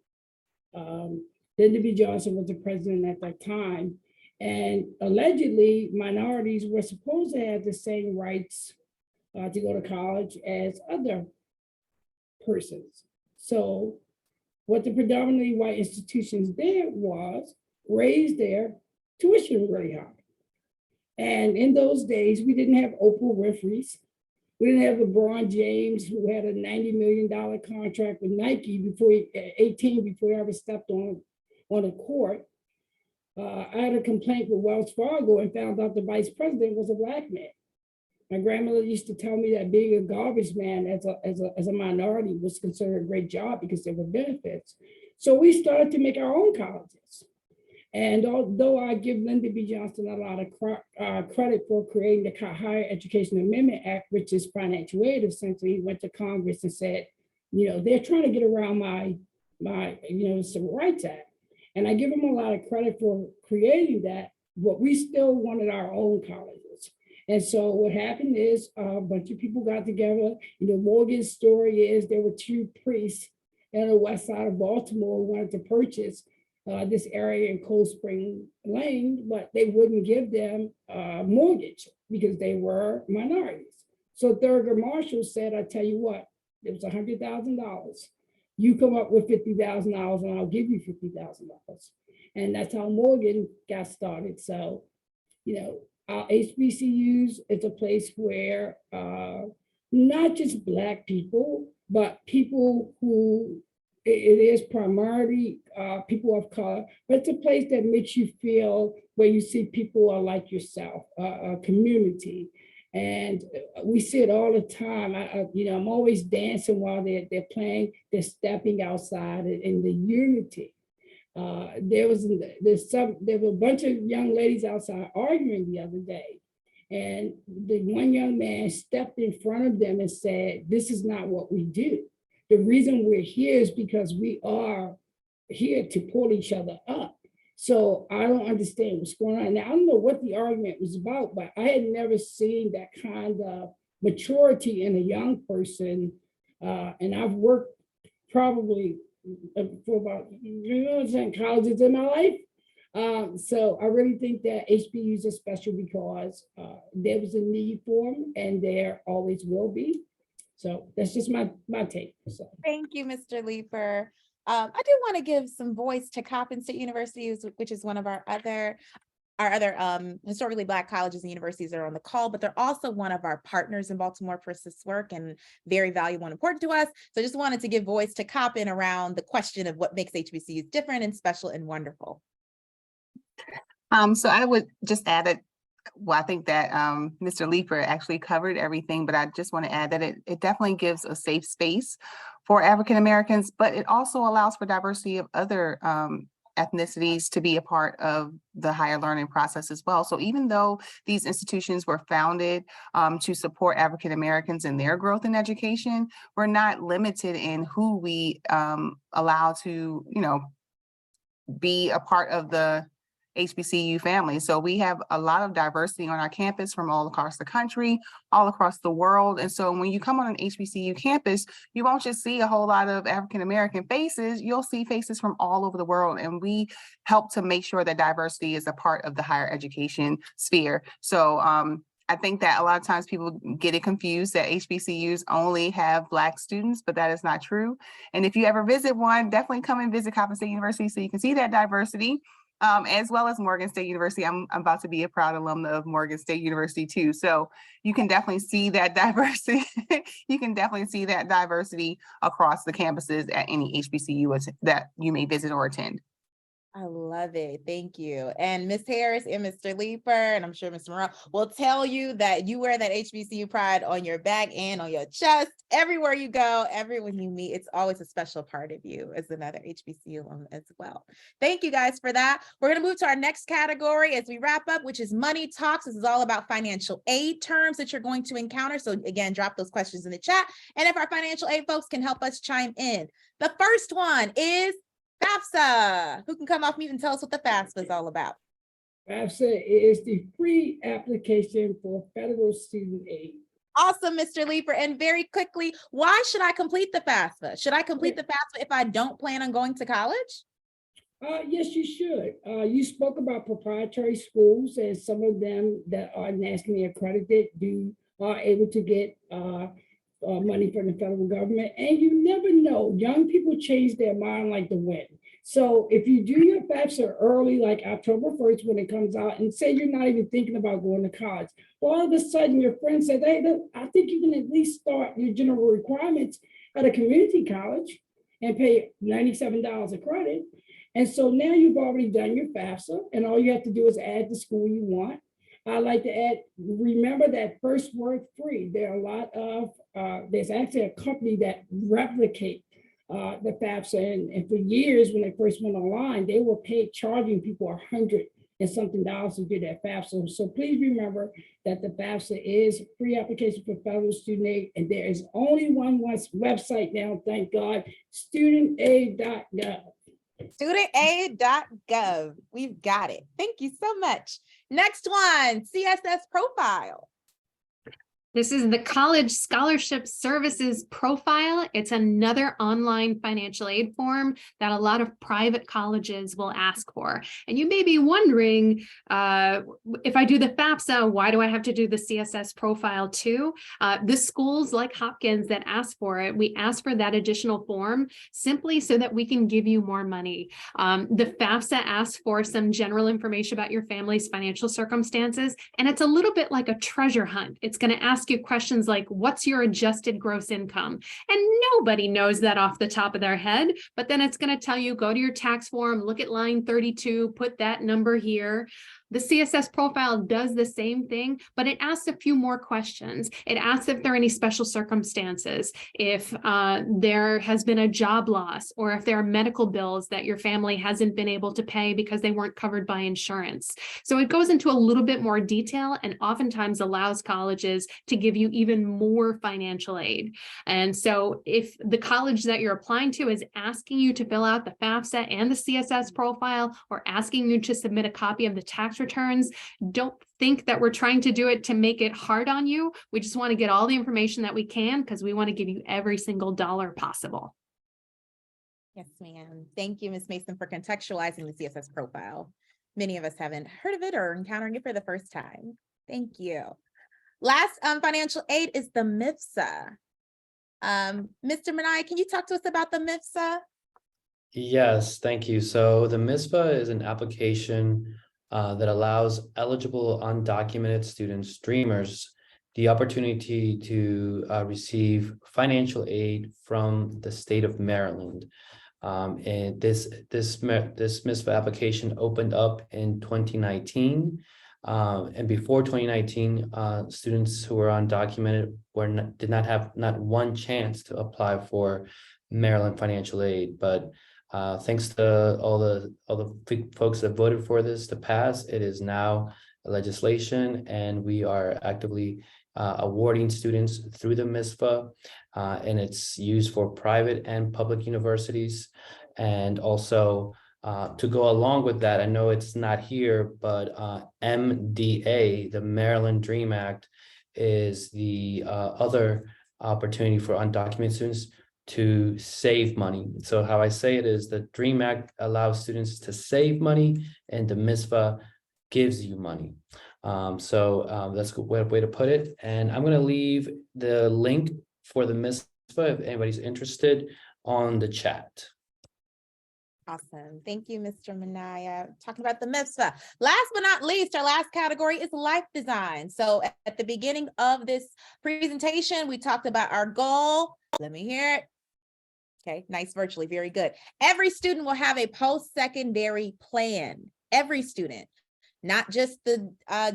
Speaker 5: Lyndon B. Johnson was the president at that time. And allegedly, minorities were supposed to have the same rights to go to college as other persons. So what the predominantly white institutions did was raise their tuition really high. And in those days, we didn't have Oprah Winfrey's. We didn't have LeBron James, who had a $90 million contract with Nike before 18, before he ever stepped on a court. I had a complaint with Wells Fargo and found out the vice president was a Black man. My grandmother used to tell me that being a garbage man as a minority was considered a great job because there were benefits. So we started to make our own colleges. And although I give Lyndon B. Johnson a lot of credit for creating the Higher Education Amendment Act, which is financial aid, essentially, he went to Congress and said, they're trying to get around my Civil Rights Act. And I give him a lot of credit for creating that, but we still wanted our own colleges. And so what happened is a bunch of people got together. Morgan's story is there were two priests in the west side of Baltimore who wanted to purchase this area in Cold Spring Lane, but they wouldn't give them a mortgage because they were minorities. So Thurgood Marshall said, I tell you what, it was $100,000. You come up with $50,000 and I'll give you $50,000. And that's how Morgan got started. So, our HBCUs, it's a place where not just Black people, but people who, it is primarily people of color, but it's a place that makes you feel where you see people are like yourself, a community. And we see it all the time. I'm always dancing while they're playing, they're stepping outside in the unity. There were a bunch of young ladies outside arguing the other day. And the one young man stepped in front of them and said, this is not what we do. The reason we're here is because we are here to pull each other up. So I don't understand what's going on. Now, I don't know what the argument was about, but I had never seen that kind of maturity in a young person. And I've worked probably for about, colleges in my life. So I really think that HBUs are special because there was a need for them and there always will be. So that's just my take. So.
Speaker 1: Thank you, Mr. Leeper. I do want to give some voice to Coppin State University, which is one of our other historically Black colleges and universities that are on the call, but they're also one of our partners in Baltimore for this work and very valuable and important to us. So I just wanted to give voice to Coppin around the question of what makes HBCUs different and special and wonderful.
Speaker 3: So I would just add that, well, I think that Mr. Leeper actually covered everything, but I just want to add that it definitely gives a safe space for African Americans, but it also allows for diversity of other ethnicities to be a part of the higher learning process as well. So even though these institutions were founded to support African Americans in their growth in education, we're not limited in who we allow to, be a part of the HBCU family. So we have a lot of diversity on our campus from all across the country, all across the world. And so when you come on an HBCU campus, you won't just see a whole lot of African-American faces, you'll see faces from all over the world. And we help to make sure that diversity is a part of the higher education sphere. So I think that a lot of times people get it confused that HBCUs only have Black students, but that is not true. And if you ever visit one, definitely come and visit Coppin State University so you can see that diversity. As well as Morgan State University. I'm about to be a proud alumna of Morgan State University too. So you can definitely see that diversity. You can definitely see that diversity across the campuses at any HBCU that you may visit or attend.
Speaker 1: I love it. Thank you. And Ms. Harris and Mr. Leeper, and I'm sure Mr. Morrell will tell you that you wear that HBCU pride on your back and on your chest. Everywhere you go, everyone you meet, it's always a special part of you as another HBCU alum as well. Thank you guys for that. We're going to move to our next category as we wrap up, which is Money Talks. This is all about financial aid terms that you're going to encounter. So again, drop those questions in the chat. And if our financial aid folks can help us chime in. The first one is FAFSA. Who can come off mute and tell us what the FAFSA is all about?
Speaker 5: FAFSA is the free application for federal student aid.
Speaker 1: Awesome, Mr. Leeper. And very quickly, why should I complete the FAFSA? Should I complete the FAFSA if I don't plan on going to college?
Speaker 5: Yes, you should. You spoke about proprietary schools, and some of them that are nationally accredited are able to get money from the federal government. And you never know, young people change their mind like the wind. So if you do your FAFSA early, like October 1st when it comes out, and say you're not even thinking about going to college, all of a sudden your friend says, hey, look, I think you can at least start your general requirements at a community college and pay $97 a credit. And so now you've already done your FAFSA, and all you have to do is add the school you want. I like to add, remember that first word free. There are a lot of, there's actually a company that replicate the FAFSA. And for years, when they first went online, they were charging people $100 and something to do that FAFSA. So please remember that the FAFSA is free application for federal student aid. And there is only one website now, thank God, studentaid.gov.
Speaker 1: Studentaid.gov. We've got it. Thank you so much. Next one, CSS profile.
Speaker 7: This is the College Scholarship Services Profile. It's another online financial aid form that a lot of private colleges will ask for. And you may be wondering, if I do the FAFSA, why do I have to do the CSS profile too? The schools like Hopkins that ask for it, we ask for that additional form simply so that we can give you more money. The FAFSA asks for some general information about your family's financial circumstances, and it's a little bit like a treasure hunt. It's going to ask you questions like, what's your adjusted gross income? And nobody knows that off the top of their head, but then it's going to tell you, go to your tax form, look at line 32, put that number here. The CSS profile does the same thing, but it asks a few more questions. It asks if there are any special circumstances, if there has been a job loss, or if there are medical bills that your family hasn't been able to pay because they weren't covered by insurance. So it goes into a little bit more detail and oftentimes allows colleges to give you even more financial aid. And so if the college that you're applying to is asking you to fill out the FAFSA and the CSS profile, or asking you to submit a copy of the tax returns, don't think that we're trying to do it to make it hard on you. We just want to get all the information that we can because we want to give you every single dollar possible.
Speaker 1: Yes, ma'am. Thank you, Ms. Mason, for contextualizing the CSS profile. Many of us haven't heard of it or encountering it for the first time. Thank you. Last financial aid is the MFSA. Mr. Manai, can you talk to us about the MFSA?
Speaker 9: Yes, thank you. So the MISPA is an application that allows eligible undocumented students, dreamers, the opportunity to receive financial aid from the state of Maryland. And this MISPA application opened up in 2019. And before 2019, students who were undocumented did not have not one chance to apply for Maryland financial aid. But thanks to all the folks that voted for this to pass, it is now legislation, and we are actively awarding students through the MISPA, and it's used for private and public universities. And also to go along with that, I know it's not here, but MDA, the Maryland Dream Act, is the other opportunity for undocumented students to save money. So how I say it is the Dream Act allows students to save money, and the MISPA gives you money. That's a good way to put it. And I'm going to leave the link for the MISPA, if anybody's interested, on the chat.
Speaker 1: Awesome. Thank you, Mr. Manaya. Talking about the MISPA. Last but not least, our last category is life design. So at the beginning of this presentation, we talked about our goal. Let me hear it. Okay, nice virtually, very good. Every student will have a post-secondary plan. Every student, not just the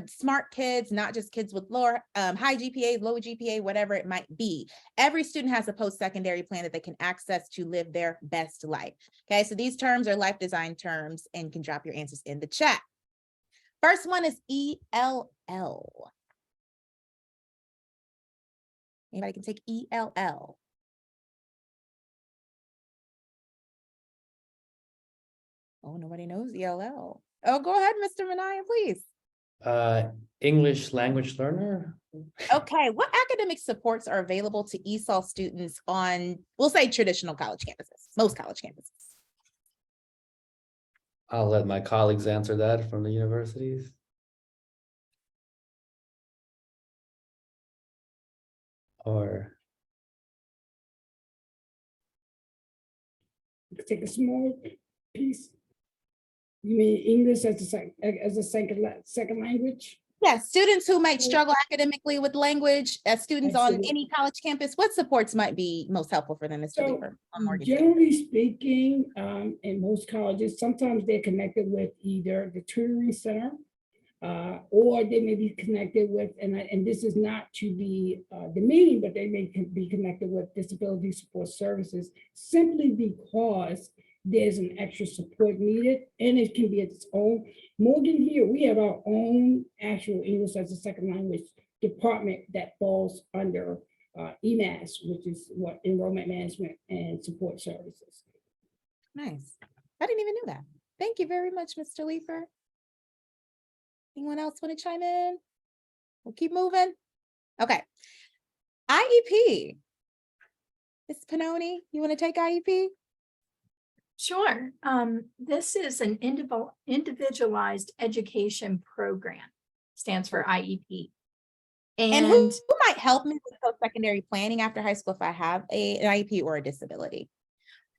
Speaker 1: smart kids, not just kids with lower, high GPA, low GPA, whatever it might be. Every student has a post-secondary plan that they can access to live their best life. Okay, so these terms are life design terms, and you can drop your answers in the chat. First one is ELL. Anybody can take ELL. Oh, nobody knows ELL. Oh, go ahead, Mr. Manaya, please.
Speaker 9: English language learner.
Speaker 1: Okay, what academic supports are available to ESOL students on, we'll say, traditional college campuses, most college campuses?
Speaker 9: I'll let my colleagues answer that from the universities. Or
Speaker 5: Take a small piece. You mean English as a second language?
Speaker 1: Yeah, students who might struggle academically with language, as students on
Speaker 5: Absolutely.
Speaker 1: any college campus, what supports might be most helpful for them, Mr.
Speaker 5: So,
Speaker 1: Leeper? On Morgan State?
Speaker 5: generally speaking, in most colleges, sometimes they're connected with either the tutoring center, or they may be connected with, and this is not to be demeaning, but they may be connected with disability support services simply because there's an extra support needed, and it can be its own. Morgan here, we have our own actual English as a second language department that falls under EMAS, which is what enrollment management and support services.
Speaker 1: Nice. I didn't even know that. Thank you very much, Mr. Leeper. Anyone else want to chime in? We'll keep moving. Okay. IEP. Ms. Pannoni, you want to take IEP?
Speaker 10: Sure. This is an individualized education program, stands for IEP.
Speaker 1: And who might help me with post-secondary planning after high school if I have an IEP or a disability?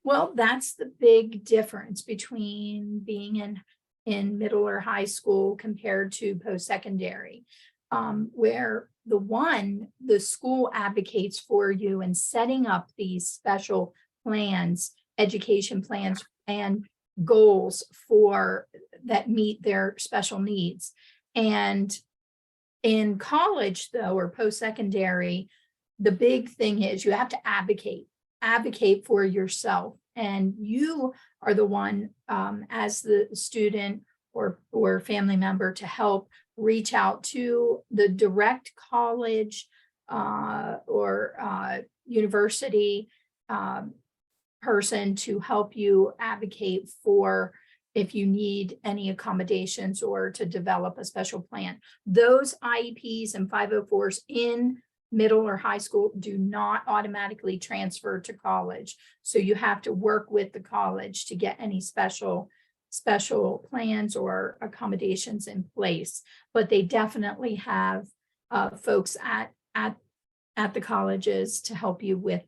Speaker 10: Well, that's the big difference between being in middle or high school compared to post-secondary, where the school advocates for you in setting up these special plans, education plans and goals for that meet their special needs. And in college, though, or post-secondary, the big thing is you have to advocate for yourself. And you are the one as the student or family member to help reach out to the direct college or university person to help you advocate for if you need any accommodations or to develop a special plan. Those IEPs and 504s in middle or high school do not automatically transfer to college. So you have to work with the college to get any special plans or accommodations in place. But they definitely have folks at the colleges to help you with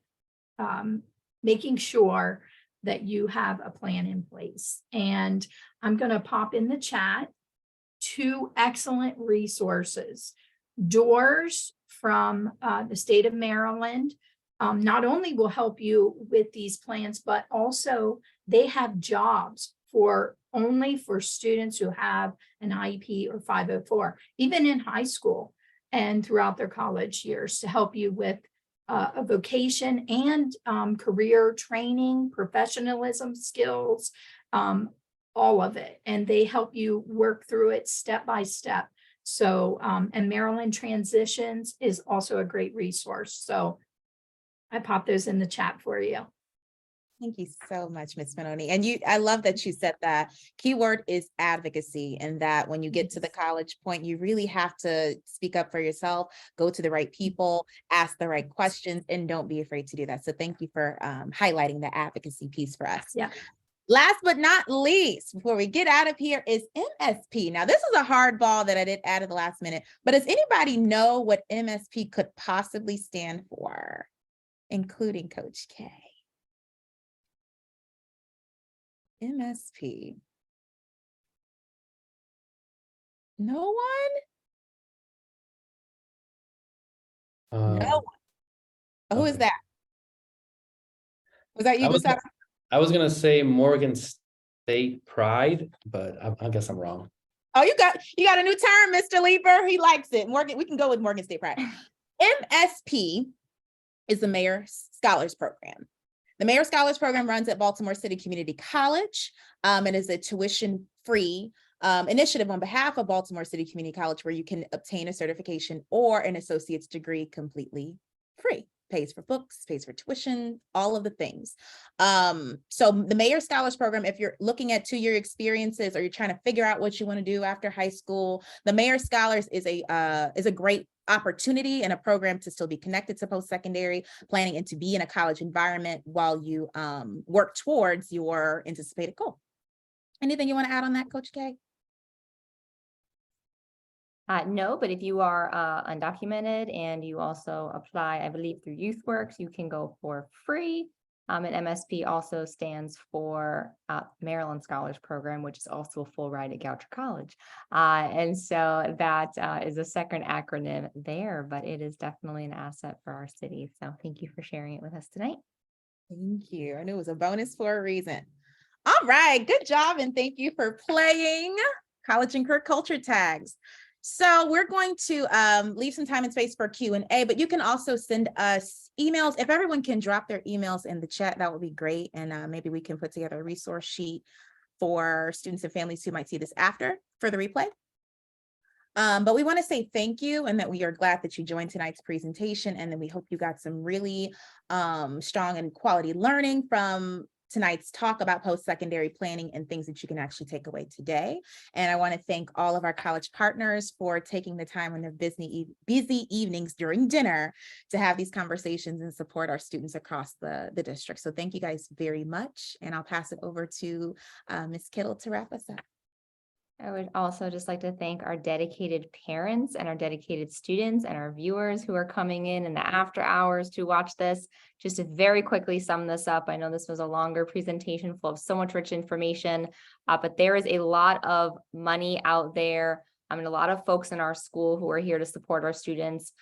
Speaker 10: making sure that you have a plan in place. And I'm going to pop in the chat 2 excellent resources. Doors from the state of Maryland not only will help you with these plans, but also they have jobs only for students who have an IEP or 504, even in high school and throughout their college years, to help you with a vocation and career training, professionalism skills, all of it. And they help you work through it step by step. So, and Maryland Transitions is also a great resource. So I popped those in the chat for you.
Speaker 1: Thank you so much, Ms. Pannoni. And I love that you said that keyword is advocacy, and that when you get to the college point, you really have to speak up for yourself, go to the right people, ask the right questions, and don't be afraid to do that. So thank you for highlighting the advocacy piece for us.
Speaker 10: Yeah.
Speaker 1: Last but not least, before we get out of here, is MSP. Now, this is a hardball that I did add at the last minute, but does anybody know what MSP could possibly stand for, including Coach K? MSP. No one? No one. Who is
Speaker 9: okay.
Speaker 1: that? Was that you, Gustavo?
Speaker 9: I was gonna say Morgan State Pride, but I guess I'm wrong.
Speaker 1: Oh, you got a new term, Mr. Leeper. He likes it. Morgan, we can go with Morgan State Pride. MSP is the Mayor's Scholars Program. The Mayor's Scholars Program runs at Baltimore City Community College and is a tuition-free initiative on behalf of Baltimore City Community College, where you can obtain a certification or an associate's degree completely free. Pays for books, pays for tuition, all of the things. So the Mayor's Scholars Program, if you're looking at 2-year experiences or you're trying to figure out what you want to do after high school, the Mayor's Scholars is a great opportunity and a program to still be connected to post-secondary planning and to be in a college environment while you work towards your anticipated goal. Anything you want to add on that, Coach K?
Speaker 2: No, but if you are undocumented and you also apply, I believe, through YouthWorks, you can go for free And MSP also stands for Maryland Scholars Program, which is also a full ride at Goucher College. And so that is a second acronym there, but it is definitely an asset for our city. So thank you for sharing it with us tonight.
Speaker 1: Thank you. And it was a bonus for a reason. All right, good job. And thank you for playing college and career culture tags. So we're going to leave some time and space for Q&A, but you can also send us emails. If everyone can drop their emails in the chat, that would be great. And maybe we can put together a resource sheet for students and families who might see this after for the replay. But we want to say thank you and that we are glad that you joined tonight's presentation, and then we hope you got some really strong and quality learning from tonight's talk about post-secondary planning and things that you can actually take away today. And I want to thank all of our college partners for taking the time on their busy evenings during dinner to have these conversations and support our students across the district. So thank you guys very much. And I'll pass it over to Ms. Kittle to wrap us up.
Speaker 2: I would also just like to thank our dedicated parents and our dedicated students and our viewers who are coming in the after hours to watch this. Just to very quickly sum this up, I know this was a longer presentation full of so much rich information, but there is a lot of money out there. I mean, a lot of folks in our school who are here to support our students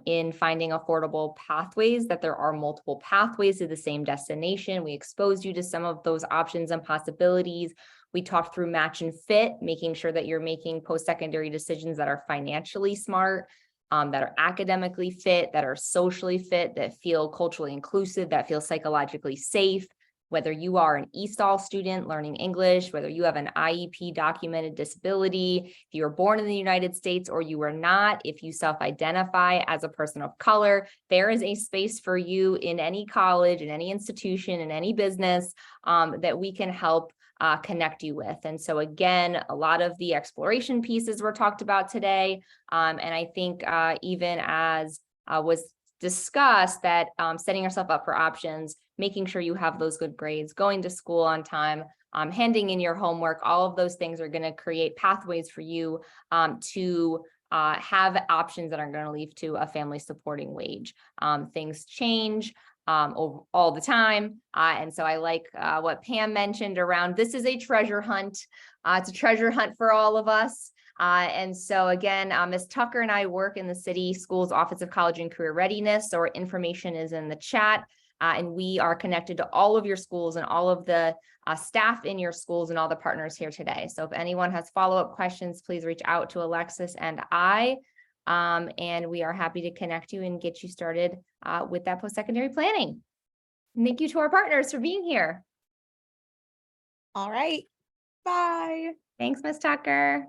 Speaker 2: in finding affordable pathways, that there are multiple pathways to the same destination. We exposed you to some of those options and possibilities. We talked through match and fit, making sure that you're making post-secondary decisions that are financially smart, that are academically fit, that are socially fit, that feel culturally inclusive, that feel psychologically safe. Whether you are an ESOL student learning English, whether you have an IEP documented disability, if you were born in the United States or you were not, if you self-identify as a person of color, there is a space for you in any college, in any institution, in any business that we can help connect you with. And so again, a lot of the exploration pieces were talked about today. And I think even as was discussed, that setting yourself up for options, making sure you have those good grades, going to school on time, handing in your homework, all of those things are going to create pathways for you to have options that are going to lead to a family supporting wage. Things change all the time. And so I like what Pam mentioned around this is a treasure hunt. It's a treasure hunt for all of us. And so again, Ms. Tucker and I work in the City Schools Office of College and Career Readiness. So our information is in the chat. And we are connected to all of your schools and all of the staff in your schools and all the partners here today. So if anyone has follow-up questions, please reach out to Alexis and I. And we are happy to connect you and get you started with that post-secondary planning. And thank you to our partners for being here.
Speaker 1: All right. Bye.
Speaker 2: Thanks, Ms. Tucker.